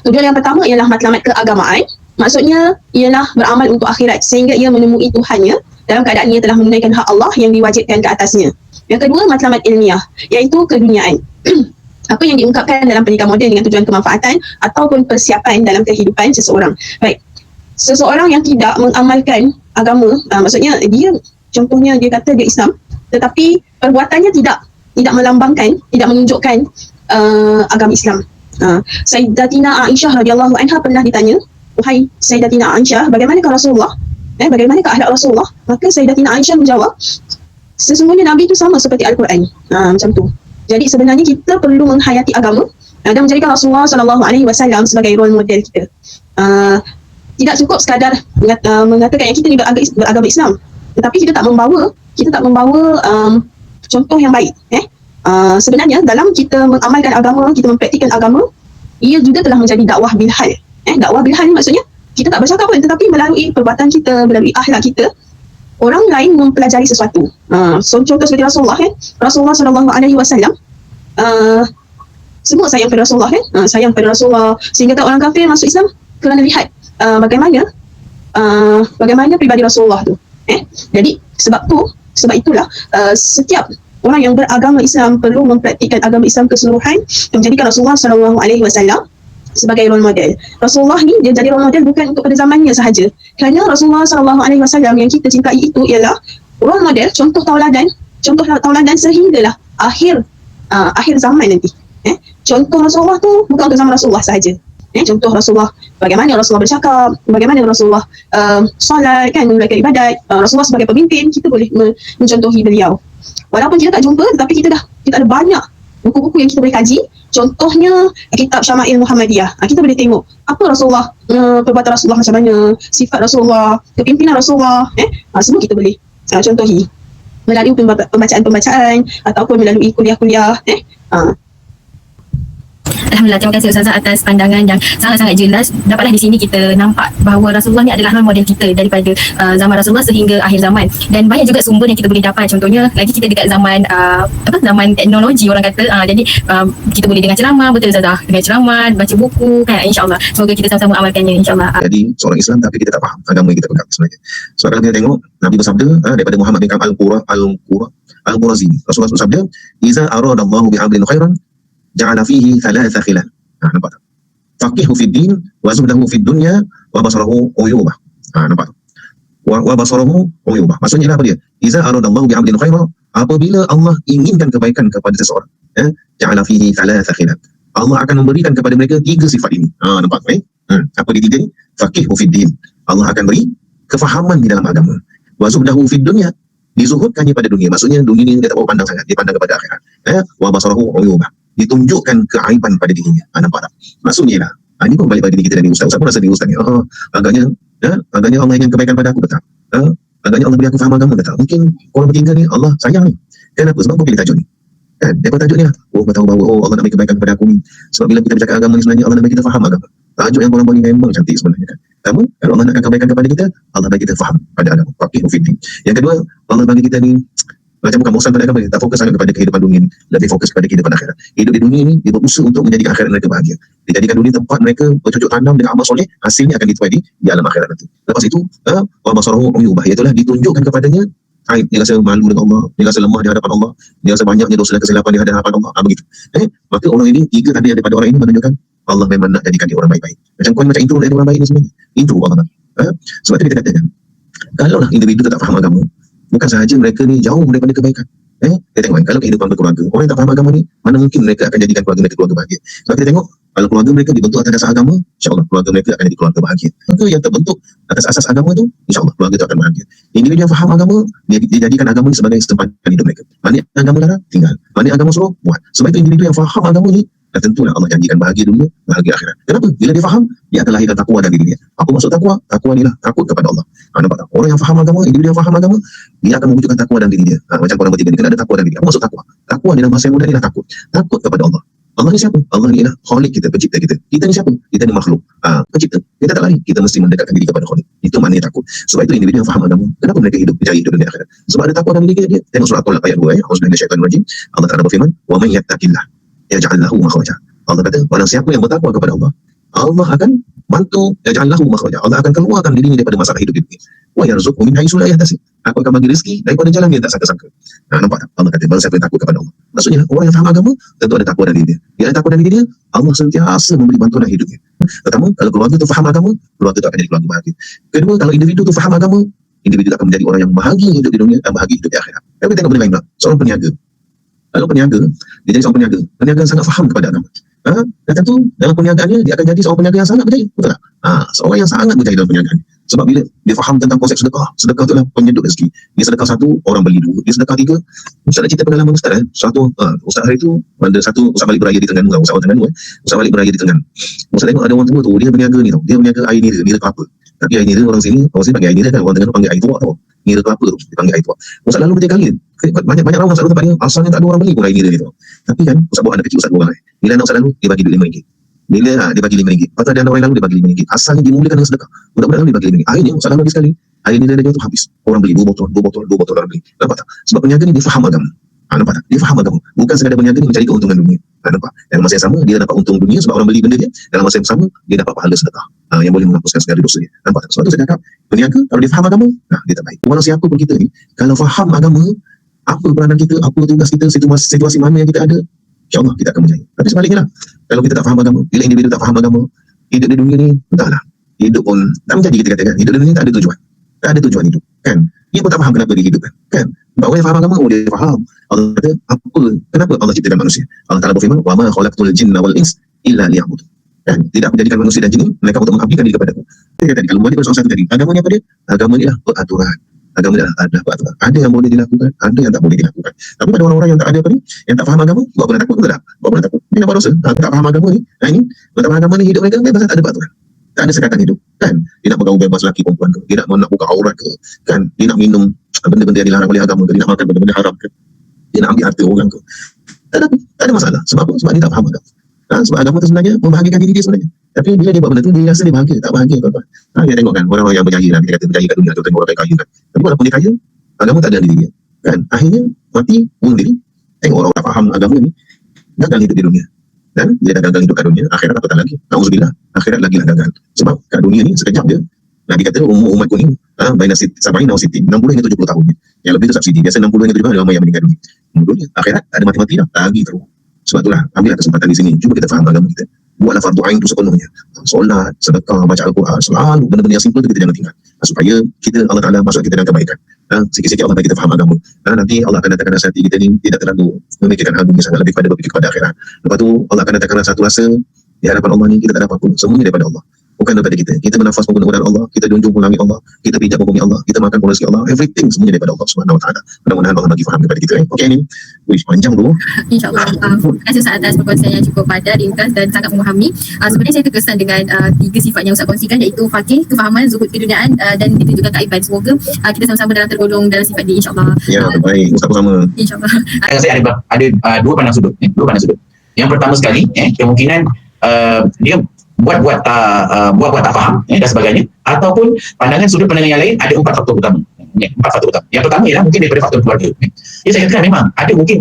Tujuan yang pertama ialah matlamat keagamaan. Maksudnya ialah beramal untuk akhirat sehingga ia menemui Tuhannya dalam keadaan ia telah menunaikan hak Allah yang diwajibkan ke atasnya. Yang kedua, matlamat ilmiah, iaitu keduniaan. Apa yang diungkapkan dalam pernikahan moden dengan tujuan kemanfaatan ataupun persiapan dalam kehidupan seseorang. Baik, seseorang yang tidak mengamalkan agama, maksudnya dia, contohnya dia kata dia Islam, tetapi perbuatannya tidak melambangkan, tidak menunjukkan agama Islam. Sayyidatina Aisyah radhiyallahu anha pernah ditanya, wahai Sayyidatina Aisyah, bagaimanakah Rasulullah? Bagaimanakah akhlak Rasulullah? Maka Sayyidatina Aisyah menjawab, sesungguhnya Nabi itu sama seperti Al-Quran. Macam tu. Jadi sebenarnya kita perlu menghayati agama dan menjadikan Rasulullah SAW sebagai role model kita. Tidak cukup sekadar mengatakan yang kita ni beragama Islam, tetapi kita tak membawa contoh yang baik. Sebenarnya dalam kita mengamalkan agama, kita mempraktikkan agama, ia juga telah menjadi dakwah bilhal. Dakwah bilhal ni maksudnya kita tak bercakap pun, tetapi melalui perbuatan kita, melalui akhlak kita, orang lain mempelajari sesuatu. Contoh seperti Rasulullah, Rasulullah SAW semua sayang pada Rasulullah, sayang pada Rasulullah, sehingga tak orang kafir masuk Islam kerana lihat bagaimana pribadi Rasulullah tu. Jadi sebab itulah setiap orang yang beragama Islam perlu mempraktikkan agama Islam keseluruhan dan menjadikan Rasulullah SAW sebagai role model. Rasulullah ni dia jadi role model bukan untuk pada zamannya sahaja. Kerana Rasulullah SAW yang kita cintai itu ialah role model, contoh tauladan sehinggalah akhir zaman nanti. Contoh Rasulullah tu bukan untuk zaman Rasulullah sahaja. Contoh Rasulullah, bagaimana Rasulullah bercakap, bagaimana Rasulullah solat, menunaikan ibadat. Rasulullah sebagai pemimpin, kita boleh mencontohi beliau. Walaupun kita tak jumpa, tetapi kita ada banyak buku-buku yang kita boleh kaji. Contohnya kitab Syama'il Muhammadiyah. Kita boleh tengok apa Rasulullah, perbuatan Rasulullah macam mana, sifat Rasulullah, kepimpinan Rasulullah. Semua kita boleh contohi melalui pembacaan-pembacaan ataupun melalui kuliah-kuliah. Alhamdulillah, terima kasih Ustazah atas pandangan yang sangat-sangat jelas. Dapatlah di sini kita nampak bahawa Rasulullah ni adalah role model kita daripada zaman Rasulullah sehingga akhir zaman. Dan banyak juga sumber yang kita boleh dapat. Contohnya lagi kita dekat zaman zaman teknologi orang kata. Jadi kita boleh dengar ceramah, betul Ustazah? Dengar ceramah, baca buku kan, insya-Allah. Semoga kita sama-sama amalkannya insya-Allah. Jadi seorang Islam tapi kita tak faham agama yang kita pegang sebenarnya. Sebab kalau kita tengok Nabi bersabda daripada Muhammad bin Ka'ab Al-Qurazi. Rasulullah bersabda, "Iza aradallahu bi'abdin khairan ja'ala fihi thalatha khilal." Nampak tak? Faqihu fid din wa zuhdahu fid dunya wa basarahu uyubah. Nampak tak? Wa basarahu uyubah. Maksudnya apa dia? Iza aradallahu bi'abdin khairan, apabila Allah inginkan kebaikan kepada seseorang, ja'ala fihi thalatha khilal, Allah akan memberikan kepada mereka 3 sifat ini. Nampak tak? Apa dia 3 ni? Faqihu fid din, Allah akan beri kefahaman di dalam agama. Wa zuhdahu fid dunya, dizuhudkannya pada dunia. Maksudnya dunia ni dia tak mau pandang sangat, dia pandang kepada akhirat. Wa basarahu uyubah, ditunjukkan keaiban pada dirinya. Nampak tak? Maksudnya lah, ini pun balik pada diri kita dari ustaz pun rasa diri ustaz ni, agaknya Allah ingin kebaikan pada aku, betul. Agaknya Allah beri aku faham agama, betul. Mungkin korang bertiga ni Allah sayang ni. Kenapa? Sebab kau pilih tajuk ni. Daripada tajuk ni lah, kau tahu bahawa Allah nak beri kebaikan kepada aku ni. Sebab bila kita bercakap agama ni sebenarnya Allah nak bagi kita faham agama. Tajuk yang korang bagi memang cantik sebenarnya kan. Namun kalau Allah nak kebaikan kepada kita, Allah bagi kita faham pada agama. Faqihu fid din. Yang kedua, Allah bagi kita ni macam bukan bosan pada agama, tak fokus sangat kepada kehidupan dunia ni, lebih fokus kepada kehidupan akhirat. Hidup di dunia ni, dia berusaha untuk menjadikan akhirat mereka bahagia. Dijadikan dunia tempat mereka bercocok tanam dengan amal soleh, hasilnya akan dituai di alam akhirat nanti. Lepas itu, wa basarahu uyubah, iaitulah ditunjukkan kepadanya aib, dia rasa malu dengan Allah, dia rasa lemah di hadapan Allah, dia rasa banyaknya dosa dan kesilapan di hadapan Allah. Begitu. Maka orang ini, 3 tadi daripada orang ini menunjukkan Allah memang nak jadikan dia orang baik-baik. Macam intro dari orang baik ni sebenarnya. Intro Allah. Sebab itu kita katakan, kalaulah individu tak faham agama, bukan sahaja mereka ni jauh daripada kebaikan. Kita tengok kalau kehidupan berkeluarga, orang yang tak faham agama ni, mana mungkin mereka akan jadikan keluarga mereka keluarga bahagia. Sebab kita tengok, kalau keluarga mereka dibentuk atas dasar agama, insyaAllah keluarga mereka akan jadi keluarga bahagia. Maka yang terbentuk atas asas agama tu, insyaAllah keluarga itu akan bahagia. Individu yang faham agama, dia jadikan agama ni sebagai setempat hidup mereka. Mana agama larang, tinggal. Mana agama suruh, buat. Sebab itu individu yang faham agama ni, dan tentulah Allah janjikan bahagia dunia, bahagia akhirat. Kenapa? Bila dia faham, dia akan lahirkan takwa dalam diri dia. Apa maksud takwa? Takwa ni lah takut kepada Allah. Nampak tak? Orang yang faham agama, individu yang faham agama, dia akan mewujudkan takwa dalam diri dia. Macam korang bertiga ni, kena ada takwa dalam diri. Apa maksud takwa? Takwa dalam bahasa yang mudah ni lah takut. Takut kepada Allah. Allah ni siapa? Allah ni ialah Khalik kita, pencipta kita. Kita ni siapa? Kita ni makhluk. Pencipta. Kita tak lari. Kita mesti mendekatkan diri kepada Khalik. Itu maknanya takut. Sebab itu individu yang faham agama, kenapa mereka mencari hidup dunia akhirat? Sebab ada takwa dalam diri dia. Tengok surah At-Talaq ayat 2. Auzubillahi minasyaitanir rajim. Allah Taala berfirman, "Wa may yattaqillah yaj'al lahu makhraja Allah kata, barang siapa yang bertakwa kepada Allah, Allah akan bantu, ja'allahu makhraja. Allah akan keluarkan dirinya daripada masalah hidup ini. Wa yarzuqhu min haitsu la yahtasib. Aku akan bagi rezeki daripada jalan yang tak sangka-sangka. Nampak tak? Allah kata, barang siapa yang takut kepada Allah. Maksudnya, orang yang faham agama, tentu ada takwa dari dia. Dia ada takwa dari dia, Allah sentiasa memberi bantuan dalam hidupnya. Pertama, kalau keluarga tu faham agama, keluarga tu akan jadi keluarga bahagia. Kedua, kalau individu tu faham agama, individu akan menjadi orang yang bahagia hidup di dunia dan bahagia hidup di akhirat. Tapi kita tengok benda lain pula, seorang peniaga. Kalau peniaga, dia jadi seorang peniaga. Peniaga yang sangat faham kepada agama. Dan tentu dalam perniagaannya dia akan jadi seorang peniaga yang sangat berjaya. Betul tak? Seorang yang sangat berjaya dalam perniagaan. Sebab bila dia faham tentang konsep sedekah, sedekah itulah penyedut rezeki. Dia sedekah satu, orang beli dua. Dia sedekah tiga. Ustaz nak cerita pengalaman Ustaz. Ustaz hari tu ada satu Ustaz balik beraya di Terengganu. Ustaz Terengganu. Ustaz balik beraya di Terengganu. Ustaz tengok ada orang tua tu, dia berniaga ni tau. Dia berniaga air nira kelapa. Tapi air nira orang sini panggil air nira kan. Orang Terengganu panggil air tuak tau. Nira kelapa tu, dipanggil air tuak. Ustaz lalu bertiga kali. Banyak orang Ustaz tempat dia, asalnya tak ada orang beli pun air nira ni tau. Tapi kan, Ustaz bawa anak kecil, Ustaz bawa orang. Bila anak Ustaz lalu, dia bagi duit RM5. Bila dia bagi RM5. Lepas tu ada anak orang lalu, dia bagi RM5. Asalnya dimulakan dengan sedekah. Budak-budak lalu dia bagi RM5. Akhirnya Ustaz lalu lagi sekali. Air nira dia tu habis. Orang beli 2 botol orang beli. Nampak tak? Sebab peniaga ni dia faham agama. Nampak tak? Dia faham agama. Bukan sekadar peniaga ni mencari keuntungan dunia. Nampak? Dalam masa yang sama, dia dapat untung dunia sebab orang beli benda dia. Dalam masa yang sama, dia dapat pahala sedekah. Yang boleh menghapuskan segala dosa dia. Nampak tak? Sebab tu saya cakap, peniaga kalau dia faham agama, dia tak baik. Walau siapa pun kita ni, kalau faham agama, apa peranan kita, apa tugas kita, situasi mana yang kita ada, insyaAllah kita akan berjaya. Tapi sebaliknya lah, kalau kita tak faham agama, bila individu tak faham agama, hidup di dunia ni, entahlah, hidup pun tak menjadi, kita katakan, hidup di dunia ni tak ada tujuan. Tak ada tujuan hidup, kan? Dia pun tak faham kenapa dia hidup, kan? Sebab orang yang faham agama, dia faham. Allah kata, kenapa Allah ciptakan manusia? Allah Ta'ala berfirman, wa ma khalaqtul jinna wal ins illa liya'budun. Kan? Tidak menjadikan manusia dan jin mereka untuk mengabdikan diri kepada aku. Dia kata, kalau balik pada soal satu tadi, agama ni apa dia? Agama ni lah peraturan. Agama ni adalah peraturan. Ada yang boleh dilakukan, ada yang tak boleh dilakukan. Tapi pada orang-orang yang tak ada apa ni, yang tak faham agama, buat apa nak takut? Tak. Buat apa nak takut? Dia nampak dosa. Tak faham agama ni, ini, tak faham agama ni, hidup mereka bebas, tak ada peraturan. Tak ada sekatan hidup, kan? Dia nak bergaul bebas lelaki perempuan ke? Dia nak buka aurat ke? Kan? Dia nak minum benda-benda yang dilarang oleh agama ke? Dia nak makan benda-benda haram ke? Dia nak ambil harta orang ke? Tak ada masalah. Sebab apa? Sebab dia tak faham agama. Sebab agama tu sebenarnya membahagikan diri dia sebenarnya. Tapi bila dia buat benda tu, dia rasa dia bahagia. Tak bahagia tuan-tuan. Dia tengok kan, orang-orang yang berjaya lah. Kita kata berjaya kat dunia, tengok orang kaya kan. Tapi walaupun dia kaya, agama tak ada diri dia. Kan? Akhirnya, mati, bunuh diri. Tengok orang tak faham agama ni, gagal hidup di dunia. Dan dia dah gagal hidup kat dunia, akhirat apatah lagi. Na'udzubillah, akhirat lagi lah gagal. Sebab kat dunia ni, sekejap je. Nabi kata, umur umatku ni, baina sabain dan sittin, 60 hingga 70 tahun. Yang lebih tu subsidi. Biasa 60 hingga 70 ramai yang meninggal dunia. Dunia, akhirat, tak ada mati-mati dah. Lagi terus. Sebab itulah, ambillah kesempatan di sini. Cuba kita faham agama kita. Buatlah fardu ain itu sepenuhnya. Solat, sedekah, baca Al-Quran, selalu benda-benda yang simple tu kita jangan tinggal. Supaya kita, Allah Ta'ala masuk kita dalam kebaikan. Sikit-sikit Allah bagi kita faham agama. Nanti Allah akan datangkan rasa hati kita ni tidak terlalu memikirkan agama sangat, lebih pada berfikir kepada akhirat. Lepas tu Allah akan datangkan satu rasa di hadapan Allah ni kita tak ada apa-apa. Semuanya daripada Allah. Bukan daripada kita. Kita bernafas pun udara Allah, kita junjung pun langit Allah, kita pijak pun bumi Allah, kita makan pun rezeki Allah. Everything semuanya daripada Allah Subhanahu Wa Taala. Mudah-mudahan Allah bagi faham kepada kita. Okey ni. Panjang tu. InsyaAllah. Terima kasih Ustaz atas perkongsian yang cukup padat, ringkas dan sangat memahami. Sebenarnya saya terkesan dengan 3 sifat yang Ustaz kongsikan, iaitu faqih, kefahaman, zuhud keduniaan dan itu juga keaiban. Semoga kita sama-sama dalam tergolong dalam sifat ini insyaAllah. Ya, baik. Ustaz bersama. InsyaAllah. Saya ada dua pandang sudut. Yang pertama sekali, kemungkinan dia buat tak faham dan sebagainya, ataupun sudut pandangan yang lain. Ada 4 faktor utama. 4 faktor utama. Yang pertama ialah mungkin daripada faktor keluarga. Saya katakan memang ada mungkin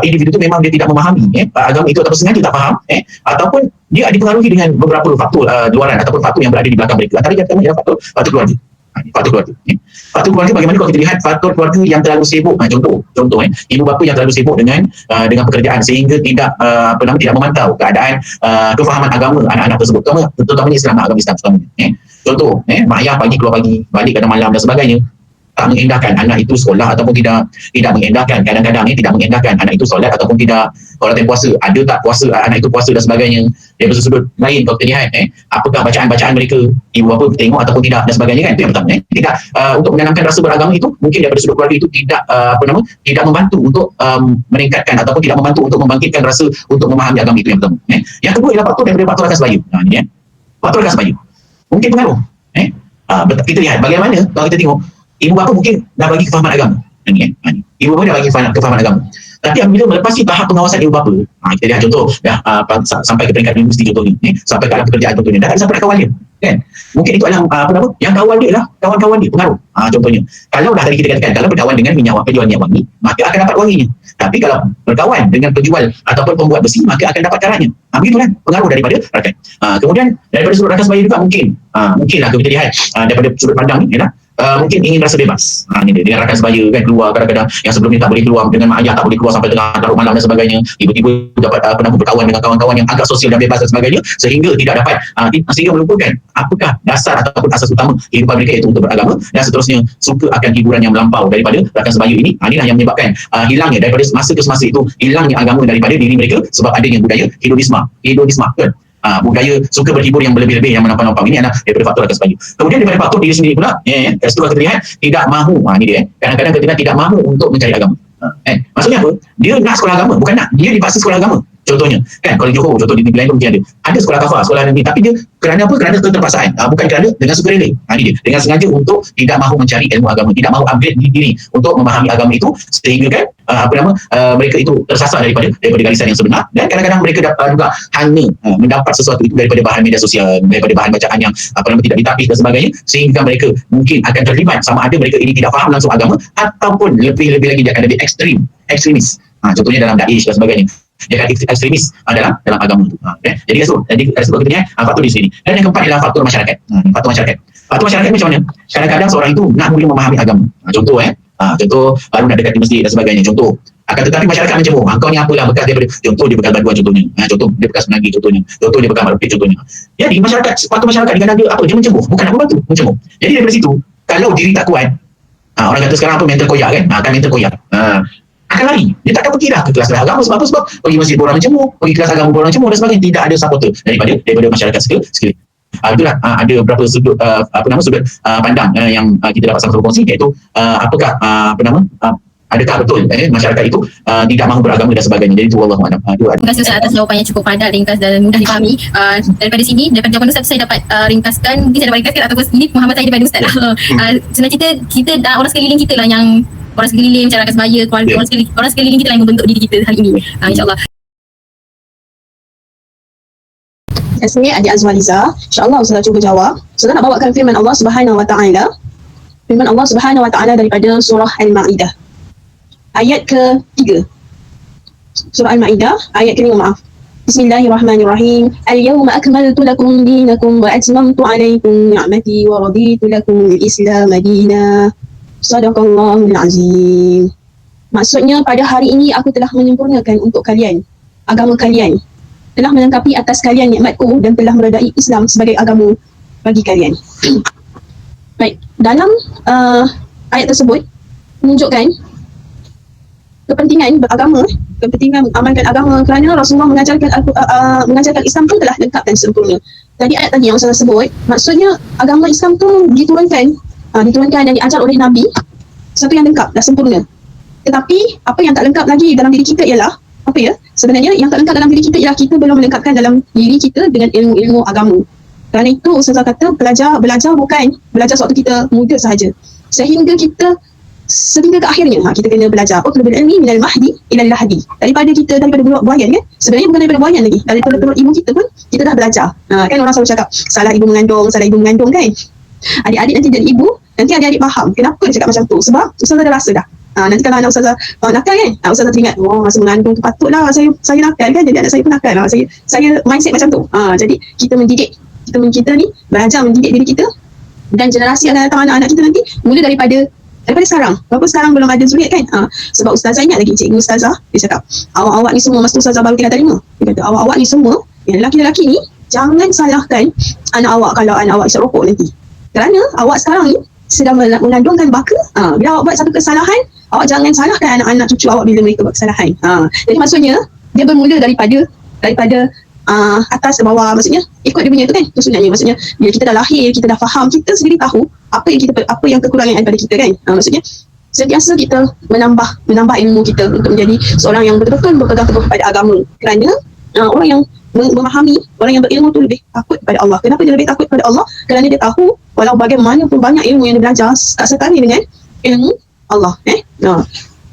individu itu memang dia tidak memahami agama itu, ataupun sengaja tak faham, ataupun dia dipengaruhi dengan beberapa faktor luaran ataupun faktor yang berada di belakang mereka. Antara yang pertama ialah faktor keluarga. Faktor keluarga. Faktor keluarga bagaimana kalau kita lihat faktor keluarga yang terlalu sibuk, contoh ibu bapa yang terlalu sibuk dengan pekerjaan sehingga tidak memantau keadaan kefahaman agama anak-anak tersebut, terutamanya agama Islam terutamanya. Contoh, mak ayah pagi keluar pagi, balik kadang malam dan sebagainya. Tak mengendahkan anak itu sekolah ataupun tidak mengendahkan, kadang-kadang tidak mengendahkan anak itu solat ataupun tidak. Kalau puasa, ada tak puasa anak itu puasa dan sebagainya. Dari sudut lain kalau kita lihat apakah bacaan-bacaan mereka, ibu bapa tengok ataupun tidak dan sebagainya, kan. Itu yang pertama. Tidak untuk menanamkan rasa beragama itu mungkin daripada sudut keluarga itu tidak membantu untuk meningkatkan ataupun tidak membantu untuk membangkitkan rasa untuk memahami agama itu, yang pertama. Yang kedua ialah faktor daripada faktor rakas bayu. Faktor rakas bayu mungkin pengaruh. Kita lihat bagaimana kalau kita tengok ibu bapa mungkin dah bagi kefahaman agama. Ibu bapa dah bagi kefahaman agama. Tapi apabila melepasi tahap pengawasan ilmu bapa, kita lihat contoh sampai ke peringkat universiti contohnya, sampai ke alam pekerjaan contohnya, dah tak sampai kawal dia, kan? Mungkin itu adalah yang kawal dia lah kawan-kawan dia, pengaruh. Contohnya, kalau dah tadi kita katakan, kalau berkawan dengan penjual minyak wangi, maka akan dapat wanginya. Tapi kalau berkawan dengan penjual ataupun pembuat besi, maka akan dapat caranya. Begitu kan pengaruh daripada rakan. Kemudian daripada sudut rakan sebaya juga mungkinlah kita lihat daripada sudut pandang ni, mungkin ingin rasa bebas. Ini dia, dengan rakan sebaya kan, keluar kadang-kadang yang sebelum ni tak boleh keluar, dengan mak ayah tak boleh keluar sampai tengah larut malam dan sebagainya, tiba-tiba dapat berkawan dengan kawan-kawan yang agak sosial dan bebas dan sebagainya, sehingga tidak dapat sehingga melupakan apakah dasar ataupun asas utama kehidupan mereka, iaitu untuk beragama, dan seterusnya suka akan hiburan yang melampau daripada rakan sebaya ini. Inilah yang menyebabkan hilangnya daripada masa ke semasa itu, hilangnya agama daripada diri mereka sebab adanya budaya hedonisme kan? Budaya suka berhibur yang berlebih-lebih, yang menampang-nampang, ini adalah daripada faktor rakan sebaya. Kemudian daripada faktor diri sendiri pula, kat situ kita lihat tidak mahu, ini dia, kadang-kadang kita tidak mahu untuk mencari agama. Maksudnya apa? Dia nak sekolah agama, bukan nak, dia dipaksa sekolah agama. Contohnya kan, kalau Johor, contoh di negeri lain mungkin ada sekolah kafah, sekolah ni, tapi dia kerana apa? Kerana keterpaksaan, bukan kerana dengan sukarela. Ini dia, dengan sengaja untuk tidak mahu mencari ilmu agama, tidak mahu upgrade diri untuk memahami agama itu, sehingga kan mereka itu tersasar daripada garisan yang sebenar, dan kadang-kadang mereka juga hanya mendapat sesuatu itu daripada bahan media sosial, daripada bahan bacaan yang tidak ditapis dan sebagainya, sehingga mereka mungkin akan terlibat, sama ada mereka ini tidak faham langsung agama, ataupun lebih lagi dia akan lebih ekstremis. Contohnya dalam Daesh dan sebagainya, dia akan ekstremis dalam agama itu. Jadi kita lihat faktor di sini. Dan yang keempat adalah faktor masyarakat. Faktor masyarakat macam mana? Kadang-kadang seorang itu nak mula memahami agama. Contoh baru nak dekat di masjid dan sebagainya. Contoh, akan tetapi masyarakat mencemooh. Kau ni apalah bekas daripada, contoh dia bekas banduan contohnya. Contoh dia bekas menagi contohnya. Contoh dia bekas marupit contohnya. Jadi faktor masyarakat kadang-kadang dia mencemooh, bukan nak membantu, mencemooh. Jadi daripada situ, kalau diri tak kuat, orang kata sekarang apa, mental koyak kan? Kan mental koyak. Akan lari. Dia tak akan pergi dah ke kelas agama. Sebab apa? Sebab pergi masjid orang mencemooh, pergi kelas agama orang mencemooh dan sebagainya. Tidak ada supporter daripada masyarakat sekali. Itulah ada beberapa sudut sudut pandang yang kita dapat sama-sama kongsi, iaitu apakah adakah betul masyarakat itu tidak mahu beragama dan sebagainya. Jadi itu Wallahualam. Terima kasih Ustaz atas jawapan yang cukup padat, ringkas dan mudah difahami. Daripada sini, daripada jawapan Ustaz, saya dapat ringkaskan, mungkin saya dapat ringkaskan ataupun ini pemahaman saya daripada Ustaz lah. Sebenarnya kita dan orang sekeliling kita lah, yang orang sekeliling, masyarakat sebaya, keluarga, orang sekeliling kita lah yang membentuk diri kita hari ini, insyaAllah. Saya Adik Azwaliza. InsyaAllah Ustazah cuba jawab. Ustazah nak bawakan firman Allah Subhanahu Wa Taala. Firman Allah Subhanahu Wa Taala daripada surah Al-Ma'idah, ayat ke-3. Surah Al-Ma'idah ayat ke-5, maaf. Bismillahirrahmanirrahim. Al-yawma akmaltu lakum dinakum wa atmamtu alaykum ni'mati wa raditu lakum al-Islam madina. Sadaqallahul azim. Maksudnya, pada hari ini aku telah menyempurnakan untuk kalian agama kalian, telah melengkapi atas kalian nikmatku, dan telah meredai Islam sebagai agama bagi kalian. Baik, dalam ayat tersebut menunjukkan kepentingan beragama, kepentingan amalkan agama, kerana Rasulullah mengajarkan Islam tu telah lengkap dan sempurna. Tadi ayat tadi yang saya sebut, maksudnya agama Islam tu diturunkan dan diajar oleh Nabi, satu yang lengkap dan sempurna. Tetapi apa yang tak lengkap lagi dalam diri kita ialah apa ya? Sebenarnya yang tak lengkap dalam diri kita ialah kita belum melengkapkan dalam diri kita dengan ilmu-ilmu agama. Kerana itu Ustazah kata belajar bukan belajar sewaktu kita muda sahaja, sehingga ke akhirnya kita kena belajar. Utlubul ilmi minal mahdi ilal lahdi. Daripada buayan kan? Sebenarnya bukan daripada buayan lagi, daripada perut ibu kita pun kita dah belajar. Kan orang selalu cakap salah ibu mengandung kan? Adik-adik nanti jadi ibu, nanti adik-adik faham kenapa dia cakap macam tu, sebab Ustazah dah rasa dah. Nanti kalau anak Ustazah nakal kan, Ustazah teringat, masa mengandung tu patutlah saya nakal kan, jadi anak saya pun nakal. Saya mindset macam tu. Jadi kita mendidik, kita ni belajar mendidik diri kita, dan generasi akan datang, anak-anak kita nanti mula daripada sekarang. Walaupun sekarang belum ada zuriat kan. Sebab Ustazah ingat lagi cikgu Ustazah, dia cakap awak ni semua, masa Ustazah baru tinggal terima, dia kata awak ni semua yang lelaki-lelaki ni jangan salahkan anak awak kalau anak awak isap rokok nanti, kerana awak sekarang ni sedang mengandungkan baka. Bila awak buat satu kesalahan, awak jangan salahkan anak-anak cucu awak bila mereka buat kesalahan. Jadi maksudnya dia bermula daripada atas ke bawah, maksudnya ikut dia punya tu kan, tu sebenarnya. Maksudnya bila kita dah lahir, kita dah faham, kita sendiri tahu apa yang kekurangan yang ada pada kita kan. Maksudnya sentiasa kita menambah ilmu kita untuk menjadi seorang yang betul-betul berpegang teguh kepada agama. Kerana orang yang memahami, orang yang berilmu tu lebih takut kepada Allah. Kenapa dia lebih takut kepada Allah? Kerana dia tahu walau bagaimanapun banyak ilmu yang dia belajar, tak setara dengan ilmu Allah.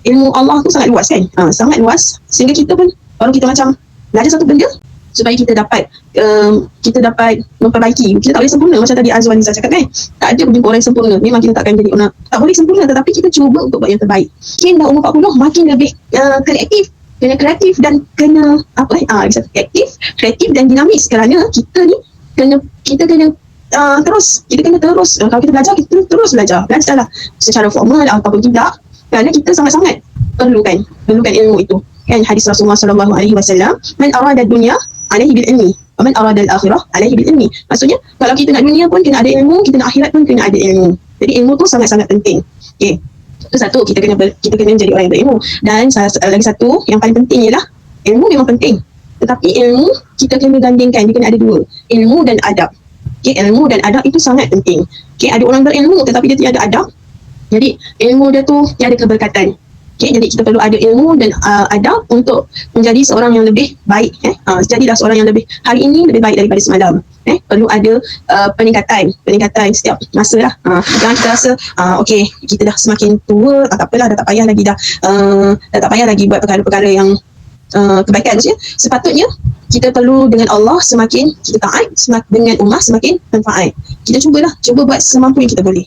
ilmu Allah tu sangat luas kan, sangat luas, sehingga kita pun baru kita macam belajar satu benda supaya kita dapat memperbaiki. Kita tak boleh sempurna macam tadi Azwan Nisa cakap kan, tak ada berjumpa orang yang sempurna, memang kita takkan jadi orang tak boleh sempurna, tetapi kita cuba untuk buat yang terbaik. Makin dah umur 40 makin lebih kena kreatif dan kena kreatif dan dinamis, kerana kita ni kita kena terus kalau kita belajar, kita terus belajarlah secara formal ataupun tidak, kerana kita sangat-sangat perlukan ilmu itu kan. Hadis Rasulullah SAW, man arada dunya alaihi bil ilmi wa man arada al akhirah alaihi bil ilmi. Maksudnya kalau kita nak dunia pun kena ada ilmu, kita nak akhirat pun kena ada ilmu. Jadi ilmu tu sangat-sangat penting. Okey, itu satu, kita kena menjadi orang yang berilmu. Dan lagi satu yang paling penting ialah ilmu memang penting, tetapi ilmu kita kena gandingkan, dia kena ada dua, ilmu dan adab. Okay, ilmu dan adab itu sangat penting. Okay, ada orang berilmu tetapi dia tiada adab, jadi ilmu dia tu tiada keberkatan. Okay, jadi kita perlu ada ilmu dan adab untuk menjadi seorang yang lebih baik. Jadilah seorang yang lebih, hari ini lebih baik daripada semalam. Perlu ada peningkatan setiap masa lah. Jangan kita rasa okey, kita dah semakin tua, tak apalah, dah tak payah lagi buat perkara-perkara yang kebaikan. Maksudnya sepatutnya kita perlu dengan Allah semakin kita taat, dengan ummah semakin manfaat. Kita cuba buat semampu yang kita boleh.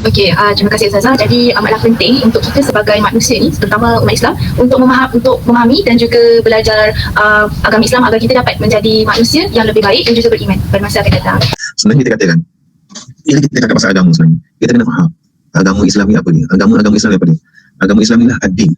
Okey, terima kasih Ustazah. Jadi amatlah penting untuk kita sebagai manusia ni, terutama umat Islam, untuk memahami dan juga belajar agama Islam agar kita dapat menjadi manusia yang lebih baik dan juga beriman pada masa akan datang. Sebenarnya kita katakan, bila kita cakap pasal agama sebenarnya, kita kena faham agama Islam ni apa dia, agama Islam ni apa dia. Agama Islam ni lah ad-din.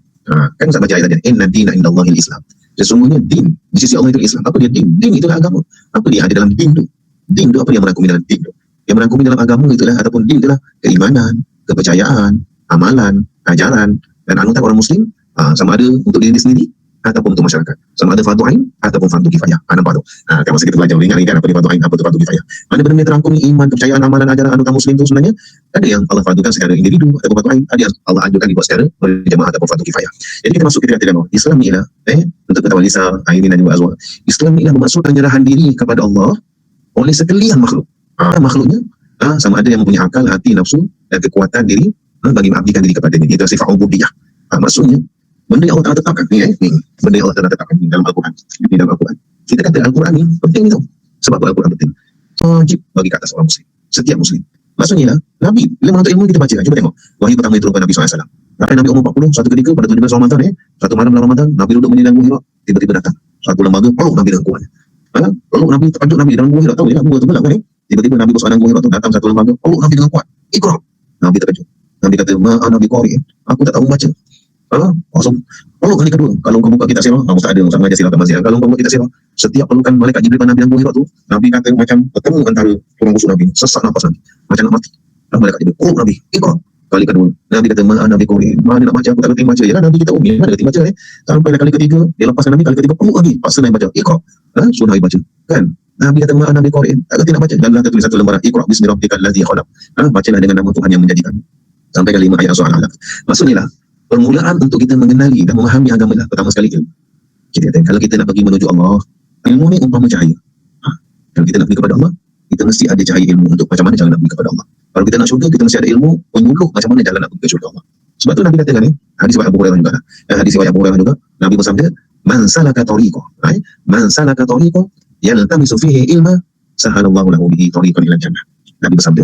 Kan Ustaz baca ayat tadi, inna dina indallahil Islam. Sesungguhnya din di sisi Allah itu Islam. Apa dia din? Din itulah agama. Apa dia ada dalam din tu? Din tu apa yang merangkumi dalam din tu? Yang merangkumi dalam agama itulah ataupun din itulah keimanan, kepercayaan, amalan, ajaran dan anutan orang Muslim, sama ada untuk diri sendiri ataupun untuk masyarakat, sama ada fardu ain ataupun fardu kifayah. Nampak tu? Kan masa kita belajar ingat lagi kan apa dia fardu ain, apa tu fardu kifayah. Mana benda yang terangkumi iman, kepercayaan, amalan, ajaran anutan Muslim tu sebenarnya ada yang Allah fardukan secara individu ataupun fardu ain, ada yang Allah anjurkan dibuat secara berjemaah ataupun fardu kifayah. Jadi kita masuk, kita katakan Islam ni ialah untuk ketahuan Lisa, Airin dan juga Azwar, Islam ni ialah bermaksud penyerahan diri kepada Allah oleh sekalian makhluk. Makhluknya sama ada yang mempunyai akal, hati, nafsu dan kekuatan diri bagi mengabdikan diri kepadanya. Itu sifat ubudiyah. Maksudnya benda yang Allah telah tetapkan ni, benda yang Allah telah tetapkan ni dalam Al-Quran. Di dalam Al-Quran kita kata Al-Quran ni penting tu. Sebab Al-Quran penting, wajib bagi ke atas orang Muslim, setiap Muslim. Maksudnya lah, Nabi bila menuntut ilmu kita baca, cuba tengok wahyu pertama itu Nabi SAW. Nabi umur 40, satu ketika pada 17 Ramadan, satu malam dalam Ramadan, Nabi duduk menjelang Gua Hira, tiba-tiba datang satu lembaga, peluk Nabi dengan kuat. Peluk Nabi, terkejut Nabi dalam Gua Hira, tahu dia Gua tu gelap kan. Tiba-tiba Nabi bersoalan Gua Hira tu, datang satu lembaga, peluk Nabi dengan kuat. Iqra. Nabi terkejut. Nabi kata, Nabi qari, aku tak tahu baca. Peluk kali kedua, kalau kau buka kitab sirah, Ustaz ada, Ustaz mengajar sirah tak masih. Kalau kau buka kitab sirah, setiap pelukan malaikat Jibril pada Nabi dan Gua Hira tu, Nabi kata macam bertemu antara tulang rusuk Nabi, sesak nafas Nabi, macam nak mati. Malaikat Jibril, peluk Nabi, Iqra. Kali kedua, Nabi kata, Nabi qari, mana nak baca, aku tak kerti baca. Yalah Nabi kita umi, mana kerti baca Sampai kali ketiga, dia lepaskan Nabi, kali ketiga peluk lagi, paksa Nabi baca, Iqra. Suruh Nabi baca, kan? Nabi kata, Nabi qari, tak kerti nak baca. Dan Allah tulis satu lembaran, Iqra bismi rabbikal ladzi khalaq. Bacalah dengan nama Tuhan yang menjadikan. Sampai kali 5 ayat surah Al-Alaq. Maksudnya lah, permulaan untuk kita mengenali dan memahami agama lah pertama sekali ilmu. Kita kata, kalau kita nak pergi menuju Allah, ilmu ni umpama cahaya. Kalau kita nak pergi kepada Allah, kita mesti ada cahaya ilmu untuk macam mana cara nak pergi kepada Allah. Kalau kita nak syurga, kita mesti ada ilmu penyuluh macam mana jalan nak pergi ke syurga Allah. Sebab tu Nabi katakan hadis riwayat Abu Hurairah juga lah. Hadis riwayat Abu Hurairah juga, Nabi bersabda, man salaka tariqah, man salaka tariqah yaltamisu fihi ilma sahalallahu lahu bihi tariqan ila jannah. Nabi bersabda,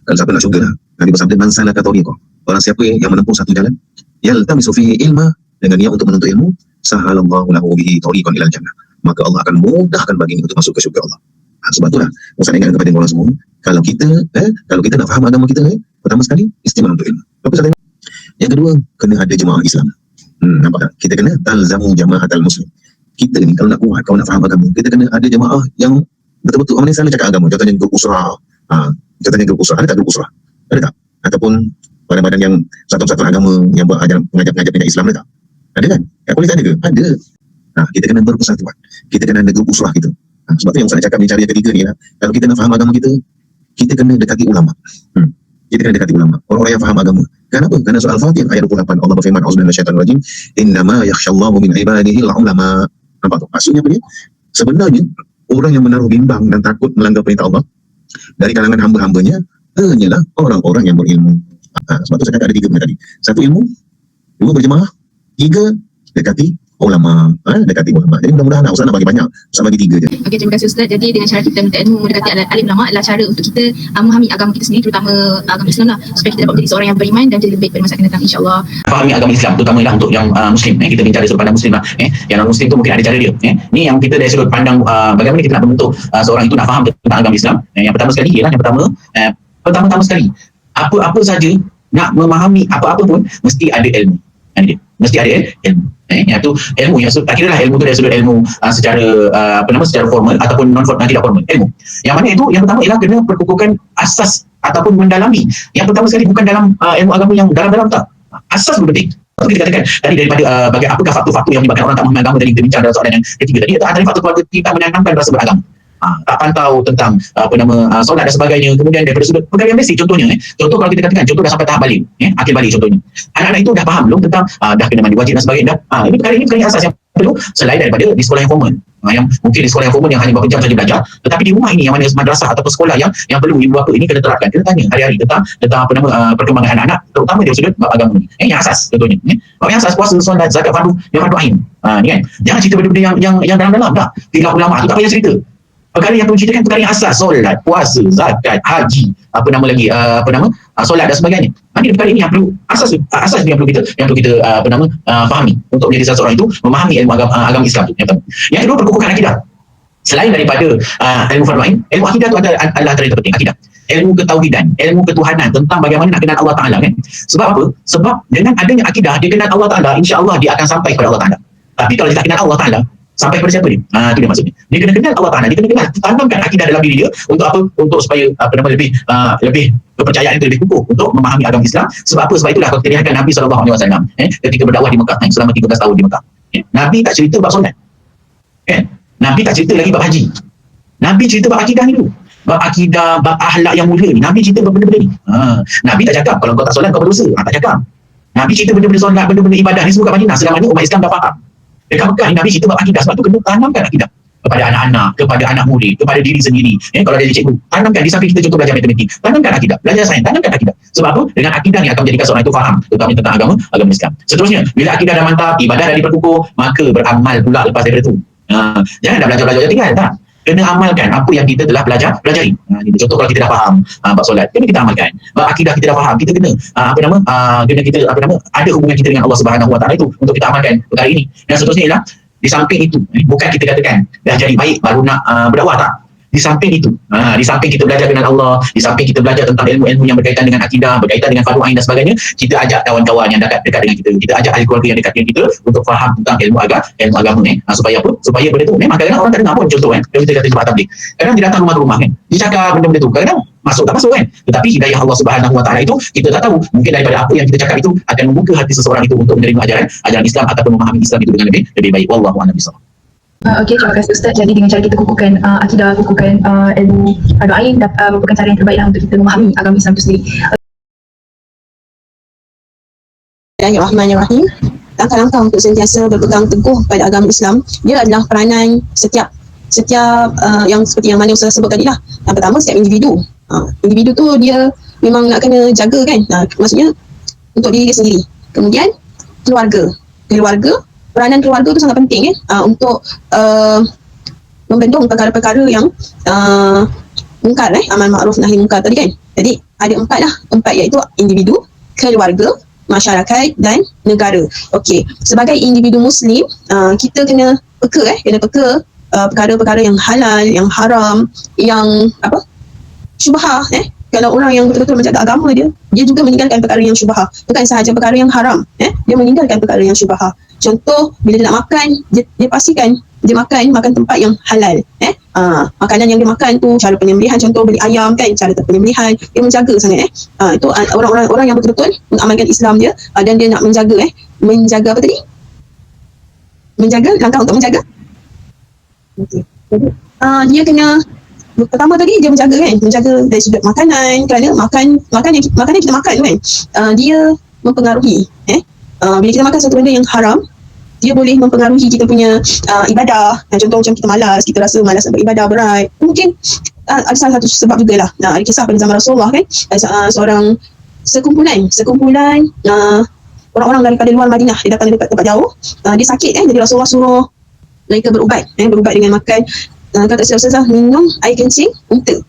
kalau siapa nak syurga lah, Nabi bersabda, man salaka tariqah, orang siapa yang menempuh satu jalan, yaltamisu fihi ilma, dengan niat untuk menuntut ilmu, sahalallahu lahu bihi tariqan ila jannah, maka Allah akan mudahkan baginya untuk masuk ke syurga Allah. Sebab itulah Ustaz ingat kepada orang semua, kalau kita nak faham agama kita, pertama sekali istimewa untuk ilmu. Apa Ustaz? Yang kedua, kena ada jemaah Islam. Nampak tak? Kita kena talzamu jama'atal muslim. Kita ni kalau nak kuat, kalau nak faham agama, kita kena ada jemaah yang betul-betul amalin salah cakap agama. Contohnya grup usrah. Contohnya grup usrah. Ada tak grup usrah? Ada tak? Ataupun badan-badan yang satu-satu agama yang mengajar pengajar Islam, ada tak? Ada kan? Kat kulit ada ke? Ada. Kita kena berpersatuan. Kita kena ada grup usrah kita. Sebab tu yang saya cakap ni, cara yang ketiga ni lah, kalau kita nak faham agama kita, kita kena dekati ulama. Kita kena dekati ulama, orang-orang yang faham agama. Kenapa? Kerana surah Al-Fatihah ayat 28 Allah berfirman, auzubillahi minasyaitanir rajim, innama yakhshallahu min ibadihi al-ulama. Nampak tu? Maksudnya apa dia? Sebenarnya orang yang menaruh bimbang dan takut melanggar perintah Allah dari kalangan hamba-hambanya hanyalah orang-orang yang berilmu. Sebab tu saya kata ada 3 benda tadi. Satu ilmu, 2 berjemaah, 3 dekati ulama, dekati ulama. Jadi mudah-mudahan Ustaz nak bagi banyak, Ustaz bagi 3 je. Okey, terima kasih Ustaz. Jadi dengan cara kita minta ilmu mendekati alim ulama adalah cara untuk kita memahami agama kita sendiri, terutama agama Islam lah, supaya kita dapat menjadi seorang yang beriman dan jadi lebih baik pada masa akan datang, insya-Allah. Fahami agama Islam, terutama lah untuk yang Muslim. Kita bincang dari sudut pandang Muslim lah. Yang non-Muslim tu mungkin ada cara dia. Ni yang kita dari sudut pandang bagaimana kita nak membentuk seorang itu nak faham tentang agama Islam. Yang pertama sekali ialah pertama sekali, apa saja nak memahami apa-apa pun mesti ada ilmu. Mesti ada ilmu. Yang tu ilmu yang tak kira lah ilmu tu dari sudut ilmu secara secara formal ataupun tidak formal, ilmu. Yang mana itu yang pertama ialah kena perkukuhkan asas ataupun mendalami. Yang pertama sekali bukan dalam ilmu agama yang dalam-dalam, tak. Asas pun penting. Kita katakan tadi daripada apakah faktor-faktor yang menyebabkan orang tak memahami agama, tadi kita bincang dalam soalan yang ketiga tadi, antara faktor-faktor tidak menanamkan rasa beragama. Tak pantau tentang solat dan sebagainya. Kemudian daripada sudut perkara yang basic, contohnya contoh kalau kita katakan contoh dah sampai tahap balik, akhir balik contohnya, anak-anak itu dah faham belum tentang dah kena mandi wajib dan sebagainya. Ini perkara yang asas yang perlu selain daripada di sekolah yang formal, yang mungkin di sekolah yang formal yang hanya beberapa jam saja belajar, tetapi di rumah ini yang mana madrasah ataupun sekolah yang perlu ibu bapa ini kena terapkan, kena tanya hari-hari tentang perkembangan anak-anak, terutama dari sudut bab agama ini. Yang asas contohnya, bab yang asas puasa, solat, zakat, fardu ain. Ni kan, jangan cerita benda-benda yang dalam-dalam dah. Tiga ulama tu tak payah cerita. Perkara yang perlu ceritakan perkara yang asas, solat, puasa, zakat, haji, solat dan sebagainya. Ini perkara ini yang perlu asas yang perlu kita fahami untuk menjadi seseorang itu memahami ilmu agama Islam tu. Yang kedua, perkukuhan akidah. Selain daripada ilmu fardu ain, ilmu akidah tu adalah antara yang terpenting, akidah. Ilmu ketauhidan, ilmu ketuhanan tentang bagaimana nak kenal Allah Ta'ala, kan. Sebab apa? Sebab dengan adanya akidah, dia kenal Allah Ta'ala, insya-Allah dia akan sampai kepada Allah Ta'ala. Tapi kalau dia tak kenal Allah Ta'ala, sampai kepada siapa dia? Itu dia maksudnya. Dia kena kenal Allah Ta'ala, dia kena kenal, tanamkan akidah dalam diri dia untuk apa? Untuk supaya lebih kepercayaan itu lebih kukuh untuk memahami agama Islam. Sebab apa? Sebab itulah kalau kita lihatkan Nabi SAW ketika berdakwah di Mekah selama 13 tahun di Mekah. Nabi tak cerita bab solat. Nabi tak cerita lagi bab haji. Nabi cerita bab akidah ni dulu. Bab akidah, bab akhlak yang mulia ni. Nabi cerita benda-benda ni. Nabi tak cakap kalau kau tak solat kau berdosa. Tak cakap. Nabi cerita benda-benda solat, benda-benda ibadah ni semua kat Madinah. Selama ni umat Islam dah faham. Dekat Mekah ni Nabi cerita bab akidah. Sebab tu kena tanamkan akidah kepada anak-anak, kepada anak murid, kepada diri sendiri. Kalau ada cikgu, tanamkan. Di samping kita contoh belajar matematik, tanamkan akidah. Belajar sains, tanamkan akidah. Sebab apa? Dengan akidah ni akan menjadikan seorang itu faham terutama tentang agama Islam. Seterusnya, bila akidah dah mantap, ibadah dah diperkukuh, maka beramal pula lepas daripada itu. Jangan dah belajar tinggal, tak. Kena amalkan apa yang kita telah pelajari. Contoh kalau kita dah faham bab solat, kena kita amalkan. Bab akidah kita dah faham, kita kena ada hubungan kita dengan Allah Subhanahu Wa Taala itu untuk kita amalkan perkara ini. Dan seterusnya ialah di samping itu, bukan kita katakan dah jadi baik baru nak berdakwah, tak. Di samping itu, di samping kita belajar dengan Allah, di samping kita belajar tentang ilmu-ilmu yang berkaitan dengan akidah, berkaitan dengan fardu ain dan sebagainya, kita ajak kawan-kawan yang dekat dengan kita, kita ajak ahli keluarga yang dekat dengan kita untuk faham tentang ilmu agama supaya apa? Supaya benda tu memang kadang-kadang orang tak dengar pun. Contoh kalau kita kata jemaah tabligh, kadang dia datang rumah kan, dia cakap benda-benda tu, kadang masuk tak masuk kan. Tetapi hidayah Allah Subhanahu Wa Taala itu kita tak tahu, mungkin daripada apa yang kita cakap itu akan membuka hati seseorang itu untuk menerima ajaran Islam ataupun memahami Islam itu dengan lebih baik. Wallahu a'lam bishawab. Okey, terima kasih Ustaz. Jadi dengan cara kita kukuhkan akidah, kukuhkan ilmu fardu ain, merupakan cara yang terbaik lah untuk kita memahami agama Islam itu sendiri. Bismillahirrahmanirrahim. Langkah-langkah untuk sentiasa berpegang teguh pada agama Islam, dia adalah peranan setiap yang seperti yang mana Ustaz sebut tadi lah. Yang pertama, setiap individu. Individu tu dia memang nak kena jaga, kan. Maksudnya untuk diri dia sendiri. Kemudian keluarga. Peranan keluarga tu sangat penting untuk membendung perkara-perkara yang mungkar, amal makruf nahi mungkar tadi, kan. Jadi ada 4 iaitu individu, keluarga, masyarakat dan negara. Okey, sebagai individu Muslim, kita kena peka perkara-perkara yang halal, yang haram, yang syubhah. Kalau orang yang betul-betul menjaga agama dia juga meninggalkan perkara yang syubhah. Bukan sahaja perkara yang haram, dia meninggalkan perkara yang syubhah. Contoh, bila dia nak makan, dia pastikan dia makan tempat yang halal. Makanan yang dia makan tu, cara penyembelihan, contoh beli ayam, kan, cara penyembelihan, dia menjaga sangat. Itu orang yang betul-betul mengamalkan Islam dia, dan dia nak menjaga apa tadi? Menjaga, langkah untuk menjaga. Okey. Jadi dia kena, pertama tadi dia menjaga dari sudut makanan, kerana makanan yang kita makan tu, kan, dia mempengaruhi. Bila kita makan satu benda yang haram, dia boleh mempengaruhi kita punya ibadah. Contoh macam kita malas, kita rasa malas nak beribadah, berat. Mungkin ada salah satu sebab jugalah. Ada kisah pada zaman Rasulullah, kan, seorang sekumpulan orang-orang daripada luar Madinah, dia datang dari tempat jauh, dia sakit jadi Rasulullah suruh mereka berubat dengan makan kata Ustazah minum air kencing unta.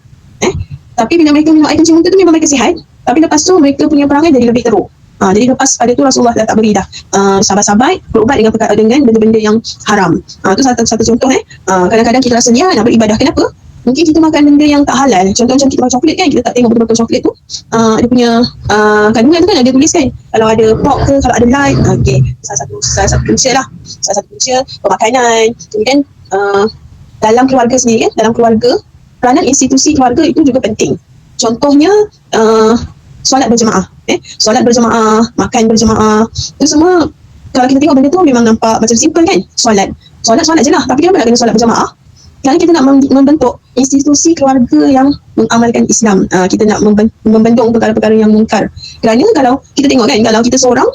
Tapi bila mereka minum air kencing unta tu memang mereka sihat, tapi lepas tu mereka punya perangai jadi lebih teruk. Jadi lepas pada tu Rasulullah dah tak beri dah sahabat-sahabat berubat dengan perkara dengan benda-benda yang haram. Tu satu contoh. Kadang-kadang kita rasa niat nak beribadah, kenapa? Mungkin kita makan benda yang tak halal. Contoh macam kita makan coklat kan, kita tak tengok betul-betul coklat tu dia punya kandungan tu kan ada tulis kan, kalau ada pork ke, kalau ada lard. Salah satu punca pemakanan. Kemudian dalam keluarga sendiri kan, dalam keluarga, peranan institusi keluarga itu juga penting. Contohnya solat berjemaah, makan berjemaah, itu semua kalau kita tengok benda tu memang nampak macam simple kan, solat je lah, tapi kenapa nak kena solat berjemaah? Kerana kita nak membentuk institusi keluarga yang mengamalkan Islam. Kita nak membendung perkara-perkara yang mungkar. Kerana kalau kita tengok kan, kalau kita seorang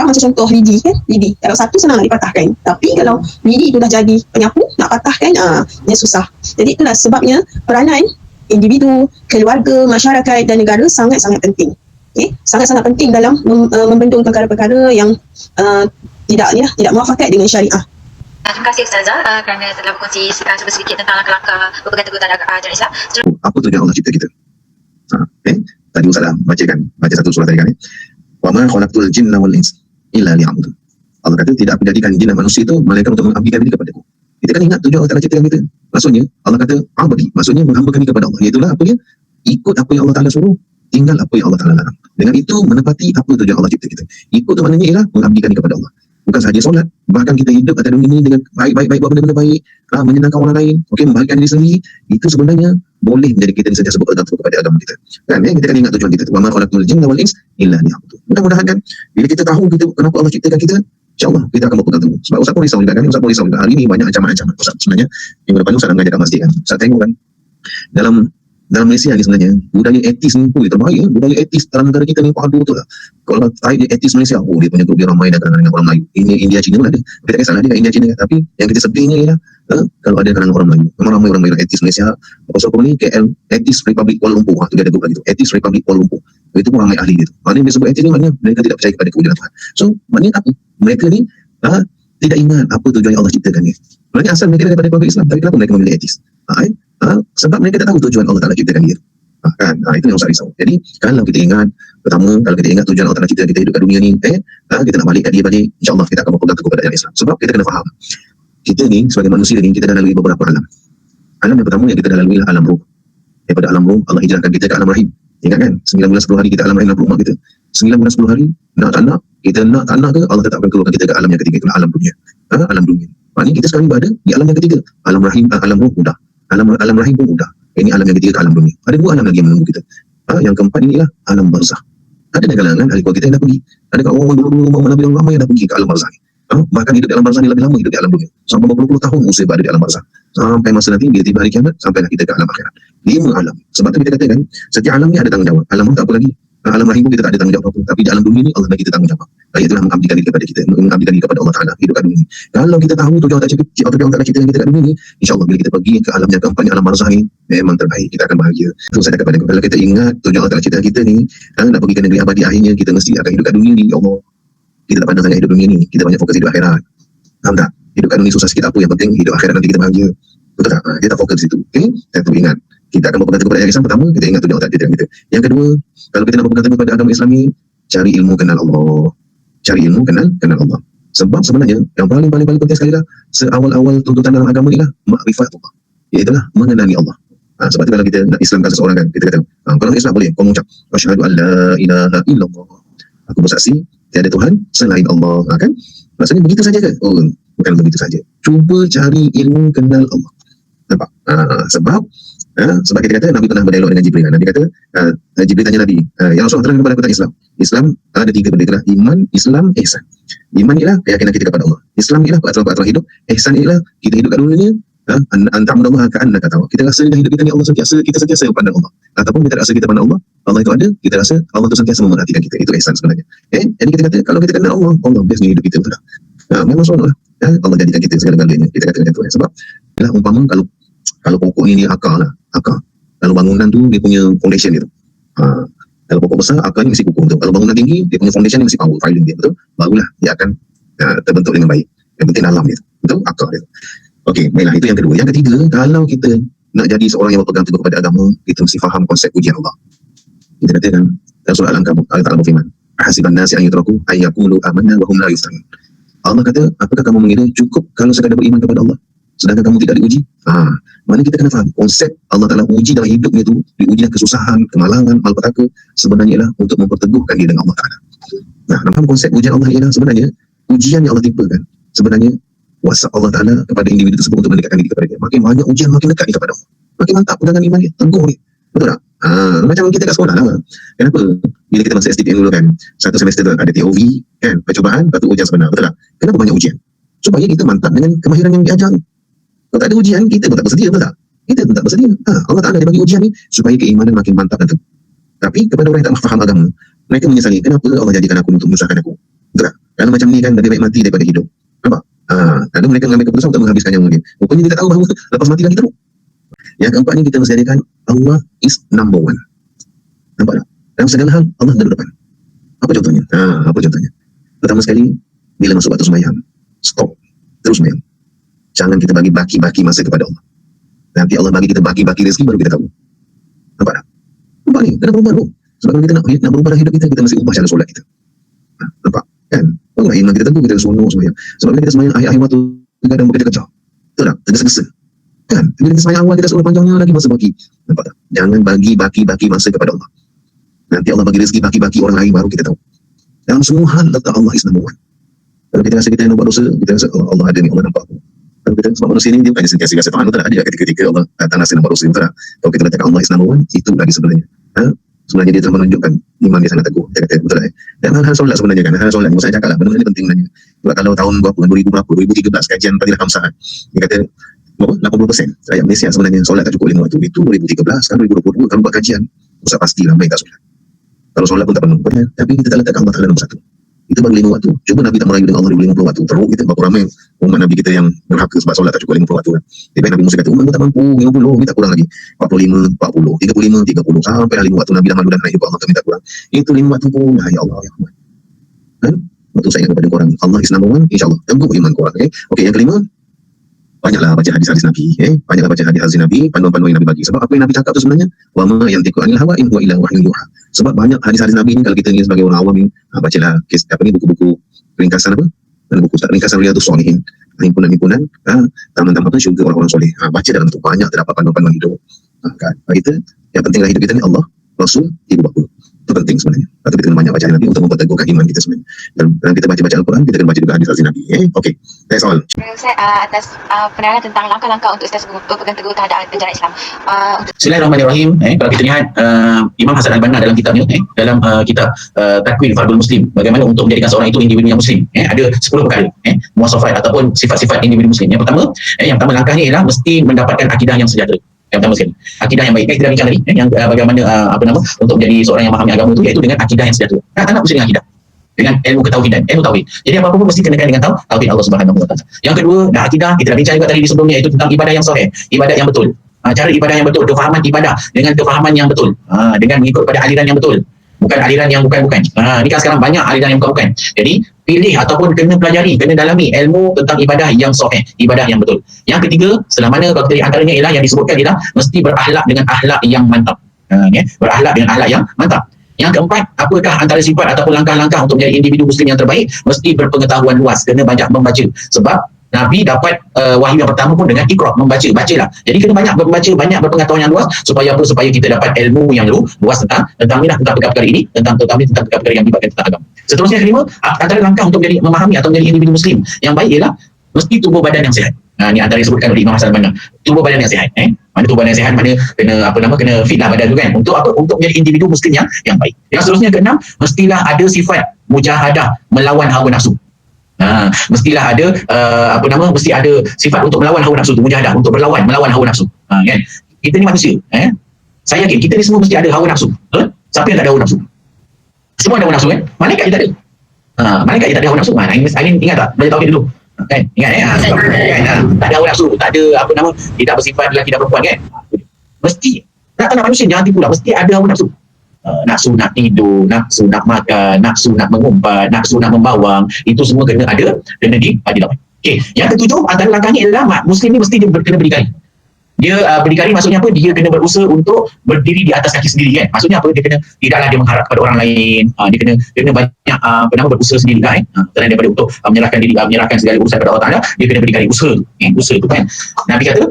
macam contoh lidi kan, kalau satu senang nak dipatahkan, tapi kalau lidi itu dah jadi penyapu, nak patahkan dia susah. Jadi itulah sebabnya peranan individu, keluarga, masyarakat dan negara sangat-sangat penting. Sangat-sangat penting dalam membendung perkara-perkara yang tidak muafakat dengan syariah. Terima kasih Ustazah kerana telah berkongsi sedikit tentang langkah-langkah berpegang teguh terhadap ajaran Islam. Apa tujuan Allah cipta kita? Tadi Ustazah baca satu surah tadi kan. Wa ma khalaqtul jinna wal ins illa liya'budun. Allah kata tidak aku jadikan jin dan manusia itu melainkan untuk mengabdikan diri kepada-Ku. Kita kan ingat tujuan Allah Ta'ala ciptakan kita. Maksudnya Allah kata abdi, maksudnya menghambakan diri kepada Allah. Iaitulah apa dia? Ikut apa yang Allah Ta'ala suruh, tinggal apa yang Allah Ta'ala larang. Dengan itu menepati apa tujuan Allah cipta kita. Ikut tu maknanya ialah mengabdikan diri kepada Allah. Bukan sahaja solat, bahkan kita hidup atas dunia ini dengan baik-baik, buat benda-benda baik, menyenangkan orang lain, membahagiakan diri sendiri, itu sebenarnya boleh menjadi kita sentiasa berpegang teguh kepada agama kita. Kan kita kan ingat tujuan kita tu. Wa ma khalaqtul jinna wal ins illa liya'budun. Mudah-mudahan kan bila kita tahu kita kenapa Allah ciptakan kita, insya-Allah kita akan berpegang teguh. Sebab Ustaz pun risau juga kan, Ustaz pun risau juga. Hari ini banyak ancaman-ancaman Ustaz sebenarnya. Minggu depan Ustaz nak mengajar kat masjid kan. Ustaz tengok kan dalam Malaysia ni sebenarnya budaya etis ni pun terbahaya. Budaya etis dalam negara kita ni padu betul lah. Kalau tarik dia etis Malaysia, dia punya grup dia ramai dah dengan orang Melayu. Ini India Cina pun ada. Kita tak kisahlah dia kat India Cina, tapi yang kita sedihnya ialah kalau ada kalangan orang Melayu. Memang ramai orang Melayu etis Malaysia. Pasal apa ni KL Etis Republic Kuala Lumpur. Tu dia ada grup lagi tu. Etis Republic Kuala Lumpur. Itu pun ramai ahli dia tu. Maknanya dia sebut etis ni maknanya mereka tidak percaya kepada kewujudan Tuhan. So maknanya apa? Mereka ni tidak ingat apa tujuan yang Allah ciptakan ni. Maknanya asal mereka daripada keluarga Islam, tapi kenapa mereka memilih etis? Sebab mereka tak tahu tujuan Allah Ta'ala ciptakan dia. Itu yang Ustaz risau. Jadi kalau kita ingat tujuan Allah Ta'ala cipta kita hidup kat dunia ni, kita nak balik kat dia balik, insyaAllah kita akan berpegang teguh kepada ajaran Islam. Sebab kita kena faham, kita ni sebagai manusia ni, kita dah lalui beberapa alam. Alam yang pertama yang kita dah lalui adalah alam roh. Daripada alam roh, Allah hijrahkan kita ke alam rahim. Ingat kan, 9 bulan 10 hari kita alam rahim dalam rumah kita. 9 bulan 10 hari, nak tak nak, kita nak tak nak ke, Allah tetapkan keluarkan kita ke alam yang ketiga, itulah alam dunia. Alam dunia. Maknanya kita sekarang berada di alam yang ketiga. Alam rahim, alam roh udah. Alam rahim pun udah. Ini alam yang ketiga, alam dunia. Ada 2 alam lagi yang menunggu kita. Yang keempat inilah alam barzah. Ada di kalangan ahli keluarga kita yang dah pergi. Ada kat orang dulu Nabi yang ramai yang dah pergi ke alam barzah ni. Bahkan hidup di alam barzah ni lebih lama hidup di alam dunia. Sampai berpuluh-puluh tahun usia berada di alam barzah. Sampai masa nanti bila tiba hari kiamat, sampailah kita ke alam akhirat. 5 alam. Sebab tu kita katakan setiap alam ni ada tanggungjawab. Alam roh tak apa lagi. Alam rahim pun kita tak ada tanggungjawab apa-apa. Tapi di alam dunia ni Allah bagi kita tanggungjawab. Itulah mengabdikan diri kepada kita, mengabdikan diri kepada Allah Ta'ala hidup kat dunia ni. Kalau kita tahu tujuan Allah Ta'ala ciptakan kita kat dunia ni, insyaAllah bila kita pergi ke alam yang keempat, alam barzah ni, memang terbaik, kita akan bahagia. Itu saya cakap pada kalau kita ingat tujuan Allah Ta'ala ciptakan kita ni, nak pergi ke negeri abadi akhirnya, kita mesti akan hidup kat dunia ni. Ya Allah, kita tak pandang sangat hidup dunia ni, kita banyak fokus hidup akhirat. Faham tak? Hidup kat dunia susah sikit apa, yang penting hidup akhirat nanti kita bahagia. Betul tak? Kita fokus di situ. Okay? Satu ingat, kita akan berpegang teguh kepada ajaran Islam. Pertama, kita ingat tujuan Allah Ta'ala ciptakan kita. Yang kedua, kalau kita nak berpegang teguh pada agama Islam ni, cari ilmu kenal Allah. Cari ilmu kenal Allah. Sebab sebenarnya yang paling penting sekali lah, seawal-awal tuntutan dalam agama ni lah ma'rifatullah. Iaitulah mengenali Allah. Sebab tu kalau kita nak Islamkan seseorang kan, kita kata, kalau Islam boleh, kau mengucap asyhadu an la ilaha illallah. Aku bersaksi tiada Tuhan selain Allah. Kan? Maksudnya begitu saja ke? Oh, bukan begitu saja. Cuba cari ilmu kenal Allah. Nampak? Sebab kita kata Nabi pernah berdialog dengan Jibril. Nabi kata, Jibril tanya Nabi, ya Rasulullah, terang kepada aku tentang Islam. Islam ada 3 benda, itulah iman, Islam, ihsan. Iman ialah keyakinan kita kepada Allah. Islam ialah peraturan-peraturan hidup. Ihsan ialah kita hidup kat dunia ni, anta'budallaha ka'annaka tarahu. Kita rasa hidup kita ni Allah kita sentiasa pandang Allah. Ataupun kita rasa kita pandang Allah itu ada, kita rasa Allah itu sentiasa memerhatikan kita. Itu ihsan sebenarnya. Jadi kita kata, kalau kita kenal Allah best ni hidup kita, betul tak? Memang seronok lah. Allah jadikan kita segala-galanya. Kita kata macam tu. Sebab ialah umpama kalau pokok ni dia akar. Lalu bangunan tu dia punya foundation dia tu. Kalau pokok besar, akarnya mesti kukuh, betul. Kalau bangunan tinggi, dia punya foundation dia mesti power, filing dia, betul. Barulah dia akan terbentuk dengan baik. Yang penting dalam dia, betul, akar dia. Okey, baiklah, itu yang kedua. Yang ketiga, kalau kita nak jadi seorang yang berpegang teguh kepada agama, kita mesti faham konsep ujian Allah. Kita katakan dalam surah Al-Ankabut, Allah Ta'ala berfirman, ahasiban nasi an yutraku ay yaqulu amanna wa hum la yuftanun. Allah kata, apakah kamu mengira cukup kalau sekadar beriman kepada Allah sedangkan kamu tidak diuji? Mana kita kena faham konsep Allah Ta'ala uji dalam hidupnya itu, diuji dengan kesusahan, kemalangan, malapetaka, sebenarnya ialah untuk memperteguhkan dia dengan Allah Ta'ala. Nah, dalam konsep ujian Allah ialah sebenarnya ujian yang Allah timpakan sebenarnya wasap Allah Ta'ala kepada individu tersebut untuk mendekatkan diri kepada dia. Makin banyak ujian, makin dekat dia kepada Allah, makin mantap pegangan iman dia, teguh dia, betul tak? Macam kita kat sekolah lah. Kenapa? Bila kita masuk STPM dulu kan, satu semester tu ada TOV kan, percubaan, lepas tu ujian sebenar, betul tak? Kenapa banyak ujian? Supaya kita mantap dengan kemahiran yang diajar. Kalau tak ada ujian, kita pun tak bersedia, betul tak? Kita pun tak bersedia. Allah Ta'ala dia bagi ujian ni supaya keimanan makin mantap dan teguh. Tapi kepada orang yang tak faham agama, mereka menyesali, kenapa Allah jadikan aku untuk menyusahkan aku? Betul tak? Kerana macam ni kan, lebih baik mati daripada hidup. Nampak? Lalu mereka mengambil keputusan untuk menghabiskan nyawa dia. Rupanya dia tak tahu bahawa lepas mati lagi teruk. Yang keempat ni, kita mesti jadikan Allah is number one. Nampak tak? Dalam segala hal, Allah ada depan. Apa contohnya? Apa contohnya? Pertama sekali, bila masuk waktu sembahyang, stop, terus sembahyang. Jangan kita bagi baki-baki masa kepada Allah. Nanti Allah bagi kita baki-baki rezeki, baru kita tahu. Nampak tak? Nampak ni, kena berubah dulu. Sebab kalau kita nak berubah dalam hidup kita, kita mesti ubah cara solat kita. Nampak? Kan? Barulah iman kita teguh, kita sunuk sembahyang. Sebab bila kita sembahyang akhir-akhir waktu, kadang bekerja-kerja. Betul tak? Tergesa-gesa. Kan? Bila kita sembahyang awal, kita suruh panjangnya lagi masa baki. Nampak tak? Jangan bagi baki-baki masa kepada Allah. Nanti Allah bagi rezeki baki-baki orang lain, baru kita tahu. Dalam semua hal, letak Allah is number one. Kalau kita rasa kita yang buat dosa, kita rasa Allah ada ni, Allah nampak aku. Kalau kita sebab manusia ni, dia bukan sentiasa rasa Tuhan, betul tak? Ada ketika-ketika Allah datang rasa nampak dosa, betul tak? Kalau kita letakkan Allah is number one, itu lagi sebenarnya. Sebenarnya dia telah menunjukkan iman dia sangat teguh. Dia kata, betul tak? Dan hal-hal solat sebenarnya kan, hal-hal solat ni, saya cakap lah, benda-benda ni penting sebenarnya. Sebab kalau tahun berapa, 2000 berapa, 2013, kajian Fadilah Khamsah, dia kata, 80% rakyat Malaysia sebenarnya solat tak cukup 5 waktu. Itu 2013, kan 2022, kalau buat kajian, Ustaz pastilah baik tak solat. Kalau solat pun tak penuh. Tapi kita tak letakkan Allah Ta'ala nombor satu. Itu bagi 5 waktu. Cuba Nabi tak merayu dengan Allah 50 waktu. Teruk kita, berapa ramai umat Nabi kita yang berhaka sebab solat tak cukup 50 waktu kan. Tapi Nabi Musa kata, umat tak mampu 50, minta kurang lagi. 45, 40, 35, 30, sampai dah 5 waktu Nabi dah malu dan naik jumpa Allah, minta kurang. Itu 5 waktu pun, ya Allah, ya Allah. Kan? Waktu saya ingat kepada korang, Allah is number one, insyaAllah. Teguh iman korang. Okey, yang kelima, banyaklah baca hadis-hadis Nabi. Banyaklah baca hadis-hadis Nabi, panduan-panduan yang Nabi bagi. Sebab apa yang Nabi cakap tu sebenarnya, wa ma yantiqu anil hawa in huwa illa wahyun yuha. Sebab banyak hadis-hadis Nabi ni, kalau kita ni sebagai orang awam ni, bacalah buku-buku ringkasan apa? Dan buku ringkasan Riyadhus Shalihin, himpunan-himpunan taman-taman apa syurga orang-orang soleh. Baca dalam tu banyak terdapat panduan-panduan hidup. Kan? Kita yang pentinglah hidup kita ni Allah, Rasul, ibu bapa. Itu penting sebenarnya. Atau kita kena banyak baca Nabi untuk memperteguhkan iman kita sebenarnya. Dan kita baca Al-Quran, kita kena baca juga hadis Nabi. Okey, that's all. Ustaz, atas penerangan tentang langkah-langkah untuk Ustaz berpegang teguh terhadap ajaran Islam. Bismillahirrahmanirrahim. Kalau kita lihat Imam Hasan Al-Banna dalam kitabnya, dalam kitab Takwin Fardul Muslim, bagaimana untuk menjadikan seorang itu individu yang Muslim. Ada 10 perkara, muasafat ataupun sifat-sifat individu Muslim. Yang pertama langkahnya ialah mesti mendapatkan akidah yang sejahtera. Yang pertama sekali, akidah yang baik. Kita bincang tadi yang bagaimana untuk menjadi seorang yang memahami agama itu, iaitu dengan akidah yang sejahtera. Tak nak mesti dengan akidah, dengan ilmu ketauhidan, ilmu tauhid. Jadi apa-apa pun mesti kenakan dengan tauhid Allah Subhanahu Wa Taala. Yang kedua, akidah kita dah bincang juga tadi di sebelumnya, iaitu tentang ibadah yang sahih, ibadah yang betul. Cara ibadah yang betul, kefahaman ibadah dengan kefahaman yang betul, dengan mengikut pada aliran yang betul, bukan aliran yang bukan-bukan. Ni kan sekarang banyak aliran yang bukan-bukan. Jadi pilih ataupun kena pelajari, kena dalami ilmu tentang ibadah yang sahih, ibadah yang betul. Yang ketiga, selama kalau kita antaranya ialah yang disebutkan ialah mesti berakhlak dengan akhlak yang mantap. Berakhlak dengan akhlak yang mantap. Yang keempat, apakah antara sifat ataupun langkah-langkah untuk menjadi individu Muslim yang terbaik? Mesti berpengetahuan luas, kena banyak membaca. Sebab Nabi dapat wahyu yang pertama pun dengan iqra, bacalah. Jadi kena banyak membaca, banyak berpengetahuan yang luas, supaya apa? Supaya kita dapat ilmu yang luas tentang perkara-perkara ini, tentang perkara-perkara yang melibatkan tentang agama. Seterusnya kelima, antara langkah untuk menjadi memahami atau menjadi individu Muslim yang baik ialah mesti tubuh badan yang sihat. Ini antara yang disebutkan oleh Imam Hasan Al-Banna. Tubuh badan yang sihat. Mana tubuh badan yang sihat, mana kena fit lah badan tu kan. Untuk apa? Untuk menjadi individu Muslim yang baik. Yang seterusnya keenam, mestilah ada sifat mujahadah melawan hawa nafsu. Mestilah ada mesti ada sifat untuk melawan hawa nafsu tu, mujahadah, untuk melawan hawa nafsu. Kan? Kita ni manusia. Saya yakin kita ni semua mesti ada hawa nafsu. Siapa yang tak ada hawa nafsu? Semua ada hawa nafsu kan? Malaikat je tak ada. Malaikat je tak ada hawa nafsu. Ain ingat tak? Belajar tauhid dulu. Kan? Ingat tak ada hawa nafsu, tak ada tidak bersifat lelaki dan perempuan kan? Mesti tak nak manusia, jangan tipu lah, mesti ada hawa nafsu. nafsu nak tidur, nafsu nak makan, nafsu nak mengumpat, nafsu nak membawang, itu semua kena dilawan. Okey, yang ketujuh antara langkahnya adalah Muslim ni mesti dia kena berdikari. Dia berdikari maksudnya apa? Dia kena berusaha untuk berdiri di atas kaki sendiri kan. Maksudnya apa? Dia kena, tidaklah dia mengharap kepada orang lain. Dia kena banyak berusaha sendiri kan. Selain daripada untuk menyerahkan segala urusan kepada Allah Taala, dia kena berdikari usaha. Usaha itu kan. Nabi kata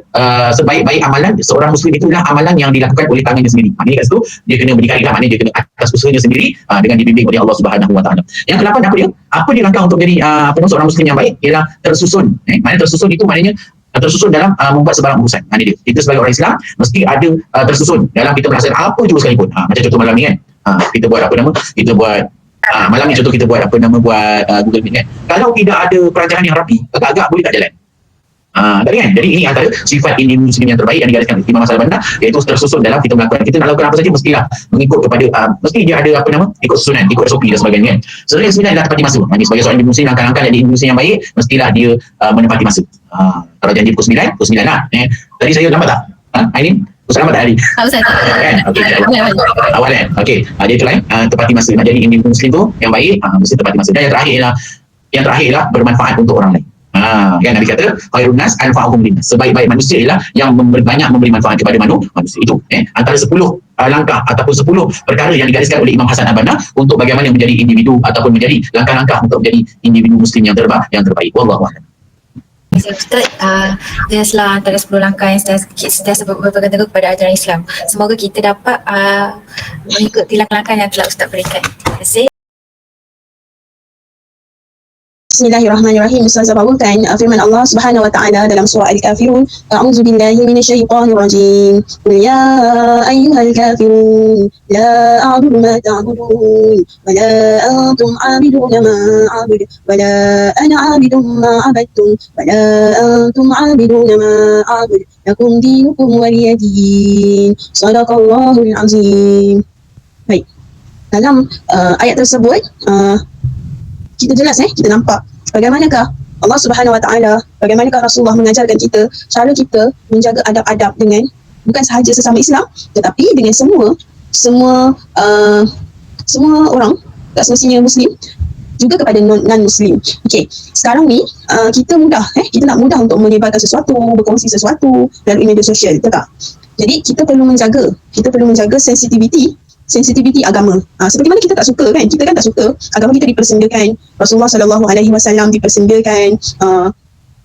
sebaik-baik amalan seorang Muslim itulah amalan yang dilakukan oleh tangannya sendiri. Maknanya kat situ dia kena berdikari lah. Maknanya dia kena atas usahanya sendiri dengan dibimbing oleh Allah Subhanahu Wa Taala. Yang ke-8 apa dia? Apa dia langkah untuk jadi seorang Muslim yang baik? Ialah tersusun. Maknanya tersusun itu maknanya tersusun dalam membuat sebarang urusan. Dia. Kita sebagai orang Islam mesti ada tersusun dalam kita melaksanakan apa juga sekalipun. Macam contoh malam ni kan. Kita buat malam ni contoh kita buat buat Google Meet kan. Kalau tidak ada perancangan yang rapi, agak-agak boleh tak jalan. Tadi kan? Jadi ini antara sifat individu Muslim yang terbaik yang digariskan Imam Hassan Banna, iaitu tersusun dalam kita melakukan. Kita nak lakukan apa saja mestilah mengikut kepada mesti dia ada ikut susunan, ikut SOP dan sebagainya kan. Sebenarnya yang sembilan adalah tepati masa. Sebagai seorang individu Muslim, langkah-langkah jadi individu Muslim yang baik mestilah dia menepati masa. Kalau janji pukul 9 lah. Tadi saya lambat tak? Ainin? Ustaz lambat tak tadi? Ustaz. Kan? Okey, awal kan? Okey, dia itu lain. Tepati masa. Nak jadi individu Muslim tu yang baik, mesti tepati masa. Dan yang terakhir ialah bermanfaat untuk orang lain. Kan Nabi kata khairun nas anfa'uhum linnas. Sebaik-baik manusia ialah yang banyak memberi manfaat kepada manusia itu. Antara 10 langkah ataupun 10 perkara yang digariskan oleh Imam Hassan Al-Banna untuk bagaimana menjadi individu ataupun menjadi langkah-langkah untuk menjadi individu Muslim yang terbaik. Wallahu a'lam. Ustaz, jelaslah antara 10 langkah yang sentiasa berpegang teguh kepada ajaran Islam. Semoga kita dapat mengikuti langkah-langkah yang telah Ustaz berikan. Terima kasih. Bismillahirrahmanirrahim. Ustazah bawakan firman Allah Subhanahu wa taala dalam surah Al-Kafirun, a'udzu billahi minasyaitonir rajim. Ya ayyuhal kafirun la a'budu ma ta'budun wa la antum 'abidun ma a'budu wa la ana 'abidun ma 'abadtum wa la antum 'abidun ma a'budu lakum dinukum waliyadin. Shadaqallahul azim. Baik. Dalam ayat tersebut kita jelas kita nampak bagaimanakah Allah Subhanahu Wa Taala, bagaimanakah Rasulullah mengajarkan kita cara kita menjaga adab-adab dengan bukan sahaja sesama Islam tetapi dengan semua orang, tak semestinya Muslim, juga kepada non-Muslim. Okey, sekarang ni kita nak mudah untuk menyebarkan sesuatu, berkongsi sesuatu melalui media sosial, betul tak? Jadi kita perlu menjaga sensitiviti agama. Seperti mana kita tak suka kan? Kita kan tak suka agama kita dipersenggakan. Rasulullah SAW dipersenggakan.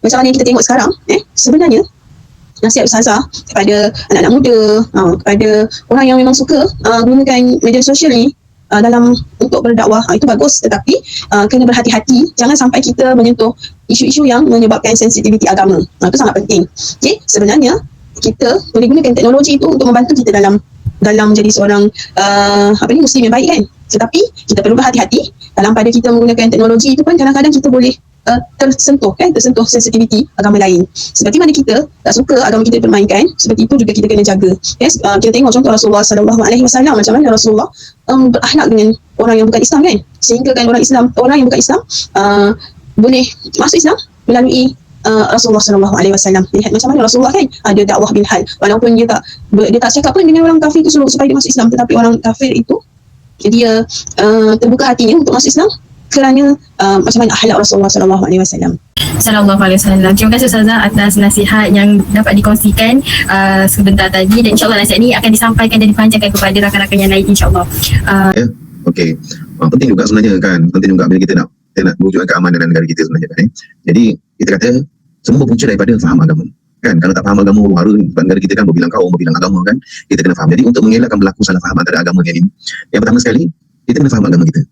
Macam mana yang kita tengok sekarang, sebenarnya nasihat Ustazah kepada anak-anak muda, kepada orang yang memang suka gunakan media sosial ni dalam untuk berdakwah, itu bagus, tetapi kena berhati-hati, jangan sampai kita menyentuh isu-isu yang menyebabkan sensitiviti agama. Itu sangat penting. Okay? Sebenarnya kita boleh gunakan teknologi itu untuk membantu kita dalam menjadi seorang Muslim yang baik kan. Tetapi kita perlu berhati-hati dalam pada kita menggunakan teknologi itu pun kadang-kadang kita boleh tersentuh sensitiviti agama lain. Seperti mana kita tak suka agama kita dipermainkan, seperti itu juga kita kena jaga. Kita tengok contoh Rasulullah SAW, macam mana Rasulullah berakhlak dengan orang yang bukan Islam kan, sehingga kan orang yang bukan Islam boleh masuk Islam melalui Rasulullah SAW. Lihat macam mana Rasulullah kan ada dakwah bil hal, walaupun dia tak cakap pun dengan orang kafir itu supaya dia masuk Islam, tetapi orang kafir itu dia terbuka hatinya untuk masuk Islam kerana macam mana akhlak Rasulullah SAW. Sallallahu alaihi wasallam. Terima kasih Ustazah atas nasihat yang dapat dikongsikan sebentar tadi, dan insyaAllah nasihat ini akan disampaikan dan dipanjangkan kepada rakan-rakan yang lain insyaAllah. Okey. Penting juga sebenarnya kan, penting juga bila kita nak mewujudkan keamanan negara kita sebenarnya kan. Jadi kita kata semua berpunca daripada faham agama kan. Kalau tak faham agama, negara kita kan berbilang kaum, berbilang agama kan, kita kena faham. Jadi untuk mengelakkan berlaku salah faham antara agama ini, yang pertama sekali kita kena faham agama kita.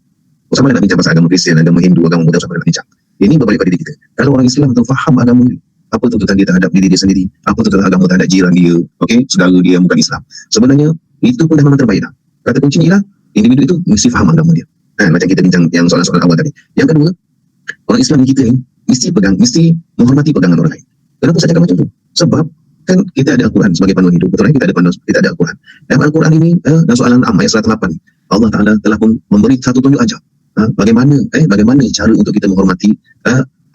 Sama nak bincang pasal agama Kristian, agama Hindu, agama Buddha, sama nak bincang. Ini berbalik pada diri kita. Kalau orang Islam tu faham agama ni, apa tuntutan dia terhadap diri dia sendiri, apa tuntutan agama terhadap jiran dia, saudara dia yang bukan Islam, sebenarnya itu pun dah memang terbaik dah. Kata kuncinya ialah individu itu mesti faham agama dia. Macam kita bincang yang soalan-soalan awal tadi. Yang kedua, orang Islam kita ni mesti menghormati pegangan orang lain. Kenapa saya cakap macam tu? Sebab kan kita ada Al-Quran sebagai panduan hidup, betul kan? Kita ada Al-Quran. Dalam Al-Quran ini dalam soalan Am ayat 108, Allah Taala telah pun memberi satu tunjuk ajar bagaimana cara untuk kita menghormati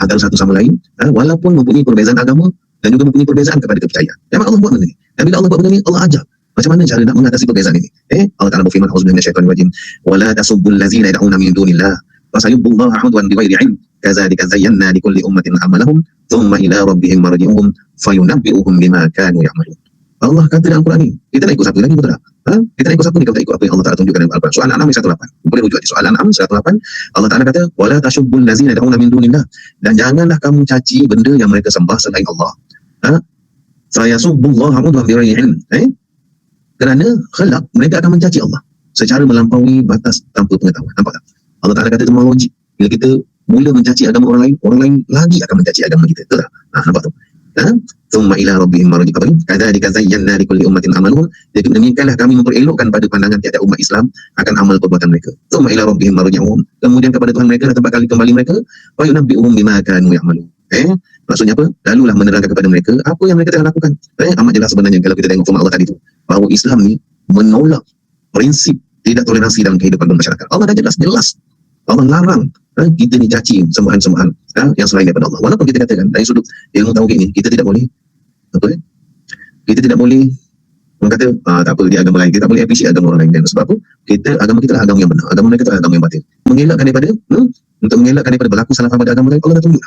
antara satu sama lain, walaupun mempunyai perbezaan agama dan juga mempunyai perbezaan kepada kepercayaan. Memang Allah buat benda ni. Dan bila Allah buat benda ni, Allah ajar Macam mana cara nak mengatasi perbezaan ini? Allah Ta'ala berfirman, auzubillahi minasyaitonir rajim, wala tasubbul ladzina yad'una min dunillah fasayubbullaha 'udwan bighairi 'ilm kadzalika zayyana likulli ummatin amalahum thumma ila rabbihim marji'uhum fayunabbi'uhum bima kanu ya'malun. Allah kata dalam Al-Quran ni, kita nak ikut siapa lagi, betul tak? Kita nak ikut siapa ni kalau tak ikut apa yang Allah Ta'ala tunjukkan dalam Al-Quran? Soal Al-An'am 108. Boleh rujuk di soal Al-An'am 108. Allah Ta'ala kata, wala tashubbul ladzina yad'una min dunillah, dan janganlah kamu caci benda yang mereka sembah selain Allah. Fayasubbullaha 'udwan bighairi 'ilm. Kerana khalaq, mereka akan mencaci Allah secara melampaui batas tanpa pengetahuan. Nampak tak? Allah Ta'ala kata itu memang logik. Bila kita mula mencaci agama orang lain lagi akan mencaci agama kita. Betul tak? Nampak tu? Thumma ila rabbihim marji'uhum kadzalika zayyana likulli ummatin amaluhum. Jadi demikianlah kami memperelokkan pada pandangan tiada umat Islam akan amal perbuatan mereka. Thumma ila rabbihim marji'uhum, kemudian kepada Tuhan mereka dan tempat kali kembali mereka, wa yunabbi'uhum bima kanu ya'malun. Maksudnya apa? Lalulah menerangkan kepada mereka apa yang mereka telah lakukan. Amat jelas sebenarnya kalau kita tengok firman Allah tadi tu, bahawa Islam ni menolak prinsip tidak toleransi dalam kehidupan bermasyarakat. Allah dah jelas. Allah larang kita ni caci sembahan-sembahan yang selain daripada Allah. Walaupun kita katakan dari sudut ilmu tauhid ni, kita tidak boleh kita tidak boleh mengata tak apa dia agama lain, kita tak boleh appreciate agama orang lain. Dan sebab apa? Agama kita adalah agama yang benar, agama mereka adalah agama yang batil. Mengelakkan daripada untuk mengelakkan daripada berlaku salah faham pada agama lain, Allah dah tunjuk.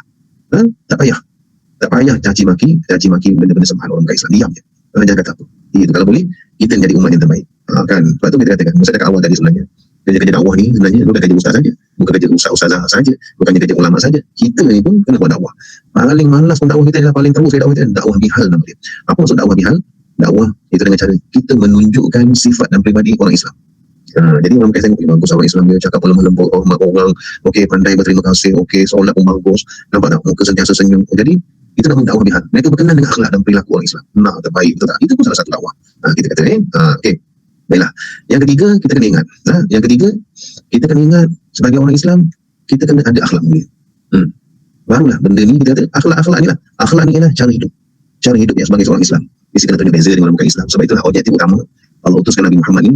Tak payah caci maki benda-benda sembahan orang bukan Islam, diam je. Jangan kata apa. Itu kalau boleh kita menjadi umat yang terbaik. Kan? Sebab tu kita katakan, masa dekat awal tadi sebenarnya, kerja dakwah ni sebenarnya bukan kerja ustaz saja, bukan kerja ustazah saja, bukan kerja ulama saja. Kita ni pun kena buat dakwah. Paling malas pun dakwah kita adalah paling terus dakwah kita, dakwah bihal nama dia. Apa maksud dakwah bihal? Dakwah itu dengan cara kita menunjukkan sifat dan pribadi orang Islam. Jadi orang mungkin tengok bagus orang Islam, dia cakap lembut, hormat orang, okey, pandai berterima kasih, okey, solat pun bagus, nampak tak, muka sentiasa senyum. Jadi itu namanya dakwah bihal. Mereka berkenan dengan akhlak dan perilaku orang Islam. Terbaik, betul tak? Itu pun salah satu dakwah. Kita kata okey. Baiklah. Yang ketiga, kita kena ingat. Kita kena ingat sebagai orang Islam, kita kena ada akhlak mulia. Barulah benda ni kita kata akhlak ni lah. Akhlak ni ialah cara hidup. Cara hidup yang sebagai seorang Islam. Mesti kena tunjuk beza dengan orang bukan Islam. Sebab itulah objektif utama Allah utuskan Nabi Muhammad ni.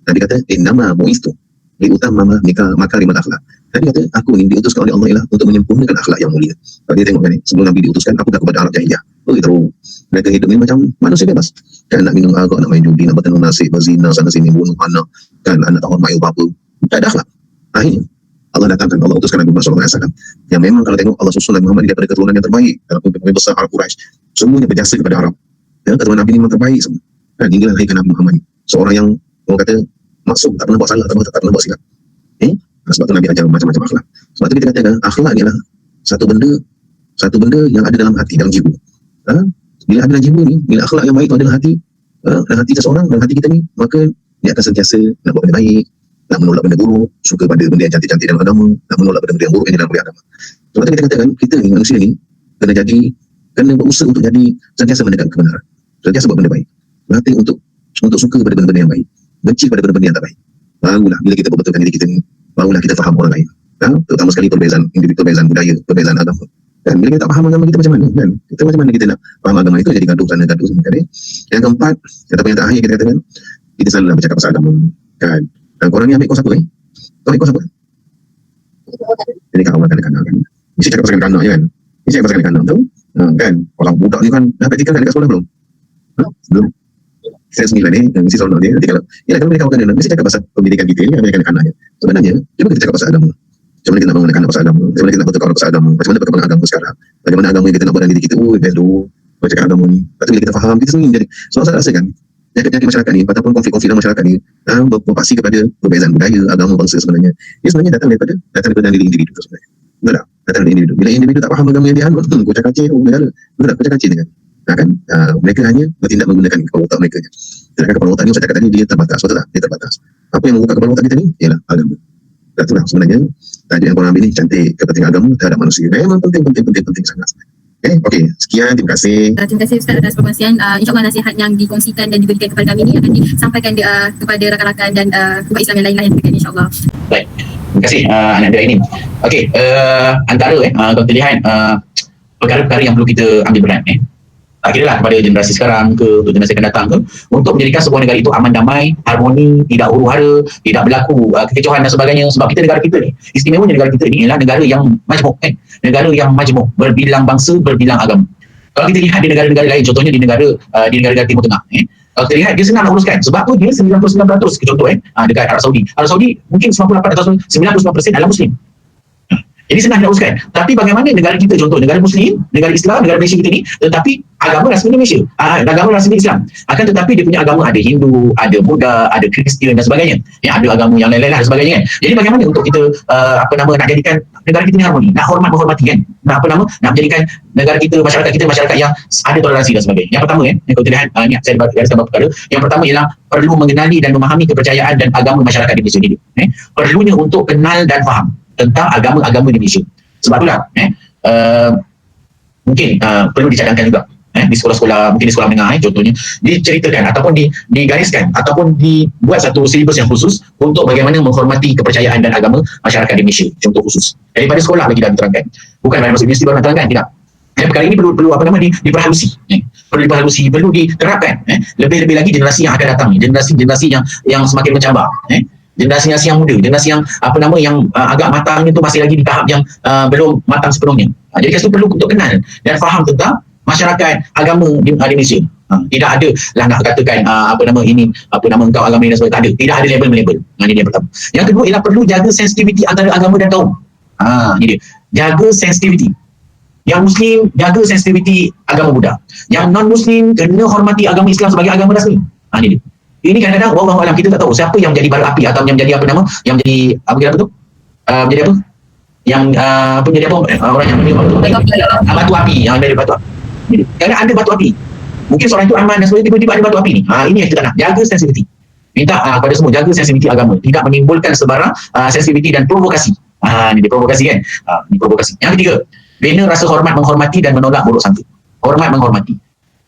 Nabi kata, innama bu'istu liutammama makarimal akhlak. Nabi kata, aku ni diutuskan oleh Allah ialah untuk menyempurnakan akhlak yang mulia. Kalau dia tengok kan ni, sebelum Nabi diutuskan, apakah kepada Arab Jahiliyah? Teruk. Mereka hidup ni macam manusia bebas. Kan nak minum arak, nak main judi, nak bertenung nasib, berzina sana sini, bunuh anak, kan anak tak hormat ibu bapa. Tak ada akhlak. Akhirnya Allah datangkan, Allah utuskan Nabi Muhammad SAW yang memang kalau tengok Allah susun Nabi Muhammad ni daripada keturunan yang terbaik dalam pemimpin besar Arab Quraisy. Semuanya berjasa kepada Arab. Keturunan Nabi ni memang terbaik semua. Kan hingga lahirkan Nabi Muhammad ni. Seorang yang orang kata maksud, tak pernah buat salah, tak pernah buat silap. Sebab tu Nabi ajar macam-macam akhlak. Sebab tu kita katakan akhlak ni adalah satu benda yang ada dalam hati, dalam jiwa. Bila ada dalam jiwa ni, bila akhlak yang baik tu ada dalam hati seseorang, dalam hati kita ni, maka dia akan sentiasa nak buat benda baik, nak menolak benda buruk, suka pada benda yang cantik-cantik dalam agama, nak menolak benda-benda yang buruk yang dalam agama. Sebab tu kita katakan kita ni, manusia ni kena berusaha untuk jadi sentiasa mendekat kebenaran, sentiasa buat benda baik, berhati untuk suka pada benda-benda yang baik, benci pada benda-benda yang tak baik. Barulah bila kita berbetulkan diri kita ni, barulah kita faham orang lain. Terutama sekali perbezaan individu, perbezaan budaya, perbezaan agama. Dan bila kita tak faham agama kita macam mana, kan? Kita macam mana kita nak faham agama itu, jadi gaduh sana gaduh sini, kan? Yang keempat, ataupun yang terakhir kita katakan, kita selalulah bercakap pasal agama, kan? Dan korang ni ambil kos apa ni? Kau ambil kos apa? Jadi kau awal kanak-kanak kan? Mesti cakap pasal kanak-kanak je kan? Mesti cakap pasal kanak-kanak tu, kan? Orang budak ni kan dah praktikal kan dekat sekolah belum? Belum. Saya 9 ni, mesti seronok dia. Nanti kalau mereka akan dengar, mesti cakap pasal pendidikan kita ni, kan kanak-kanak je. Sebenarnya, cuba kita cakap pasal agama. Macam mana kita nak bangun anak-anak pasal agama, macam mana kita nak bertukar pasal agama, macam mana perkembangan agama sekarang, bagaimana agama yang kita nak buat dalam diri kita. Best tu cakap agama ni. Lepas tu bila kita faham, kita sendiri jadi. So saya rasa kan penyakit masyarakat ni ataupun konflik-konflik dalam masyarakat ni berpasi kepada perbezaan budaya, agama, bangsa sebenarnya. Dia sebenarnya datang daripada diri individu tu sebenarnya. Betul tak? Datang dari individu. Bila individu tak faham agama yang dia anut, kocak-kacir, negara. Betul tak? Kocak-kacir dengan. Mereka hanya bertindak menggunakan kepala otak mereka je. Sedangkan kepala otak ni saya cakap tadi dia terbatas. Betul tak? Dia terbatas. Apa yang membuka kepala otak kita ni ialah agama. Itulah sebenarnya tajuk yang korang ambil ni, cantik kepentingan agama terhadap manusia. Memang penting sangat. Okey, sekian, terima kasih. Terima kasih Ustaz atas perkongsian. InsyaAllah nasihat yang dikongsikan dan diberikan kepada kami ni akan disampaikan kepada rakan-rakan dan umat Islam yang lain-lain juga, insyaAllah. Baik, terima kasih Ananda ini. Okey, antara kalau kita lihat perkara-perkara yang perlu kita ambil peran kira-lah kepada generasi sekarang ke generasi akan datang ke, untuk menjadikan sebuah negara itu aman damai, harmoni, tidak huru-hara, tidak berlaku kekecohan dan sebagainya. Sebab kita negara kita ni, istimewanya negara kita ni ialah negara yang majmuk, negara yang majmuk, berbilang bangsa, berbilang agama. Kalau kita lihat di negara-negara lain, contohnya di negara Timur Tengah, Kalau kita lihat dia senang nak uruskan. Sebab tu dia 99% contoh dekat Arab Saudi. Arab Saudi mungkin 98 atau 99% adalah Muslim. Jadi senang nak uruskan. Tapi bagaimana negara kita, contoh negara Muslim, negara Islam, negara Malaysia kita ni, tetapi agama rasmi Malaysia, agama rasmi Islam. Akan tetapi dia punya agama ada Hindu, ada Buddha, ada Kristian dan sebagainya. Ada agama yang lain-lain dan sebagainya kan. Jadi bagaimana untuk kita nak jadikan negara kita ni harmoni, nak menghormati kan, nak menjadikan negara kita, masyarakat yang ada toleransi dan sebagainya. Yang pertama yang kalau kita lihat ni saya gariskan beberapa perkara. Yang pertama ialah perlu mengenali dan memahami kepercayaan dan agama masyarakat di Malaysia ni. Perlunya untuk kenal dan faham tentang agama-agama di Malaysia. Sebab itulah mungkin perlu dicadangkan juga di sekolah-sekolah, mungkin di sekolah menengah contohnya, diceritakan ataupun digariskan ataupun dibuat satu silibus yang khusus untuk bagaimana menghormati kepercayaan dan agama masyarakat di Malaysia, contoh khusus. Daripada sekolah lagi dah diterangkan. Bukan pada masuk universiti baru nak terangkan, tidak. Perkara ini perlu diperhalusi. Perlu diperhalusi, perlu diterapkan. Lebih-lebih lagi generasi yang akan datang, generasi yang semakin mencabar. Generasi yang muda, generasi yang yang agak matang itu masih lagi di tahap yang belum matang sepenuhnya. Jadi kita perlu untuk kenal dan faham tentang masyarakat agama di Malaysia. Tidak ada lah nak katakan engkau agama ini dan sebagainya. Tak ada. Tidak ada label-label. Ini dia pertama. Yang kedua ialah perlu jaga sensitiviti antara agama dan kaum. Ini dia. Jaga sensitiviti. Yang Muslim jaga sensitiviti agama Buddha. Yang non-Muslim kena hormati agama Islam sebagai agama rasmi. Ini dia. Ini kadang-kadang wallahu alam kita tak tahu siapa yang menjadi bara api atau yang menjadi yang menjadi menjadi apa? Yang menjadi apa? Orang yang batu api, yang dari batu api. Kadang ada batu api. Mungkin seorang itu aman dan sebagainya, tiba-tiba ada batu api ni. Ini yang kita nak jaga sensitiviti. Minta kepada semua jaga sensitiviti agama, tidak menimbulkan sebarang sensitiviti dan provokasi. Ini dia provokasi kan? Ini provokasi. Yang ketiga, bina rasa hormat, menghormati dan menolak buruk sangka. Hormat, menghormati.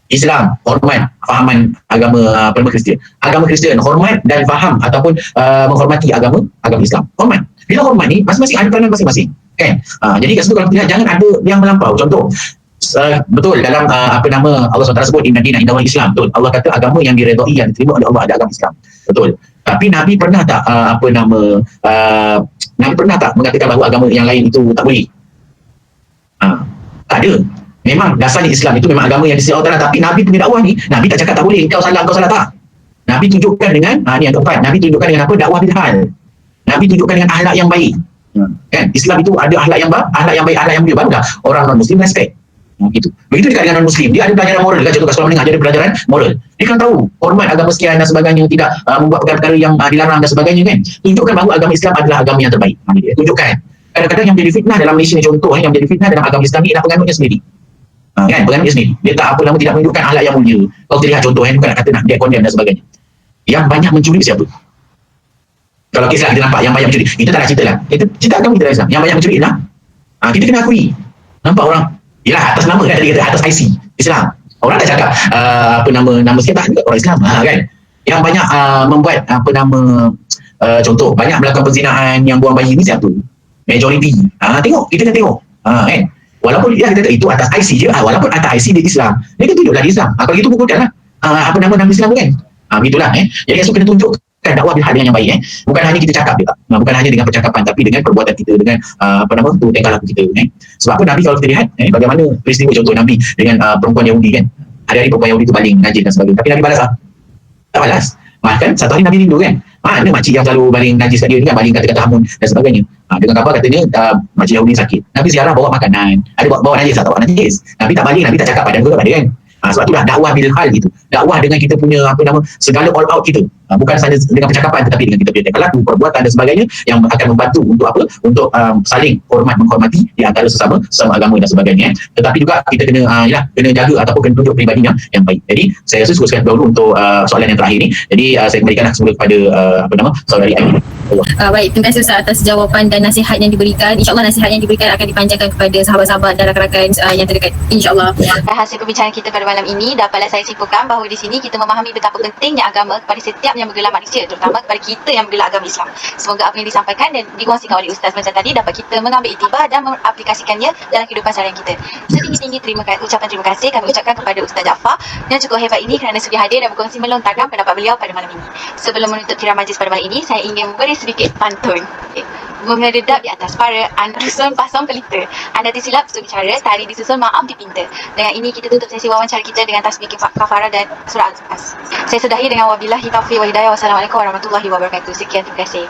Islam, hormat, fahaman agama Kristian. Agama Kristian, hormat dan faham ataupun menghormati agama Islam. Hormat. Bila hormat ni, masing-masing ada peranan masing-masing. Kan? Jadi kat situ kalau kita lihat, jangan ada yang melampau. Contoh, betul dalam Allah SWT sebut inna dina indahul Islam. Betul. Allah kata agama yang diredai, yang diterima oleh Allah ada agama Islam. Betul. Tapi Nabi pernah tak Nabi pernah tak mengatakan bahawa agama yang lain itu tak boleh? Tak ada. Memang dasarnya Islam itu memang agama yang disediakan Allah Ta'ala, tapi Nabi punya dakwah ni, Nabi tak cakap tak boleh, kau salah tak. Nabi tunjukkan dengan ni yang keempat, Nabi tunjukkan dengan apa? Dakwah bil hal. Nabi tunjukkan dengan akhlak yang baik. Kan? Islam itu ada akhlak yang baik, akhlak yang mulia, barulah orang non-Muslim respect. Begitu dekat dengan non-Muslim, dia ada pelajaran moral kan, contoh kat sekolah menengah dia ada pelajaran moral. Dia kan tahu hormat agama sekian dan sebagainya, tidak membuat perkara-perkara yang dilarang dan sebagainya kan. Tunjukkan bahawa agama Islam adalah agama yang terbaik. Dia tunjukkan. Kadang-kadang yang menjadi fitnah dalam Malaysia ni, contoh yang menjadi fitnah dalam agama Islam ni ialah penganutnya sendiri. Kan, penganutnya sendiri. Dia tak tidak menunjukkan akhlak yang mulia. Kalau kita lihat contoh bukan nak kata nak dia condemn dan sebagainya. Yang banyak mencuri siapa? Kalau kisah kita nampak yang banyak mencuri, kita tak nak cerita lah. Kita cerita agama kita Islam. Yang banyak mencuri ialah kita kena akui. Nampak orang ialah atas nama kan, tadi kata atas IC Islam. Orang tak cakap nama siapa juga orang Islam kan. Yang banyak membuat contoh banyak melakukan perzinaan, yang buang bayi ni siapa? Majority. Tengok, kita kena tengok. Kan? Walaupun kita kata itu atas IC je, walaupun atas IC dia Islam, dia kan tunjuklah dia Islam. Kalau gitu gugurkan lah nama Islam tu kan. Begitulah. Jadi esok kena tunjukkan dakwah bil hal dengan yang baik. Bukan hanya kita cakap dia tak. Bukan hanya dengan percakapan, tapi dengan perbuatan kita, dengan tingkah laku kita. Sebab apa Nabi kalau kita lihat bagaimana peristiwa contoh Nabi dengan perempuan Yahudi kan. Hari-hari perempuan Yahudi tu baling najis dan sebagainya. Tapi Nabi balas tak balas. Bahkan satu hari Nabi rindu kan. Mana makcik yang selalu baling najis kat dia ni kan, baling kata-kata hamun dan sebagainya. Dengan khabar katanya makcik Yahudi sakit. Nabi ziarah bawa makanan. Ada bawa najis tak? Bawa najis. Nabi tak baling, Nabi tak cakap badan kepada dia kan. Sebab itulah dakwah bil hal gitu. Dakwah dengan kita punya segala all out kita. Bukan sahaja dengan percakapan, tetapi dengan kita punya tingkah laku, perbuatan dan sebagainya yang akan membantu untuk apa? Untuk saling menghormati di antara sesama agama dan sebagainya. Tetapi juga kita kena jaga ataupun kena tunjuk peribadi yang baik. Jadi saya rasa cukup sekian dahulu untuk soalan yang terakhir ni. Jadi saya kembalikan semula kepada saudari Aileen. Baik, terima kasih Ustaz atas jawapan dan nasihat yang diberikan. InsyaAllah nasihat yang diberikan akan dipanjangkan kepada sahabat-sahabat dan rakan-rakan yang terdekat, InsyaAllah. Hasil perbincangan kita pada malam ini dapatlah saya simpulkan bahawa di sini kita memahami betapa pentingnya agama kepada setiap yang bergelar manusia, terutama kepada kita yang bergelar agama Islam. Semoga apa yang disampaikan dan dikongsikan oleh Ustaz macam tadi dapat kita mengambil iktibar dan mengaplikasikannya dalam kehidupan seharian kita. Setinggi-tinggi ucapan terima kasih kami ucapkan kepada Ustaz Jaafar yang cukup hebat ini kerana sudi hadir dan berkongsi melontarkan pendapat beliau pada malam ini. Sebelum menutup tirai majlis pada malam ini, saya ingin memberi sedikit pantun. Okay. Bunga redap di atas para, anak dusun pasang pelita. Anda tersilap untuk bicara, tari disusun maaf dipinta. Dengan ini kita tutup sesi wawancara kita dengan tasbih kafarah dan surah Al-As. Saya sudahi dengan wabillahi taufiq wa hidayah. Wassalamualaikum warahmatullahi wabarakatuh. Sekian, terima kasih.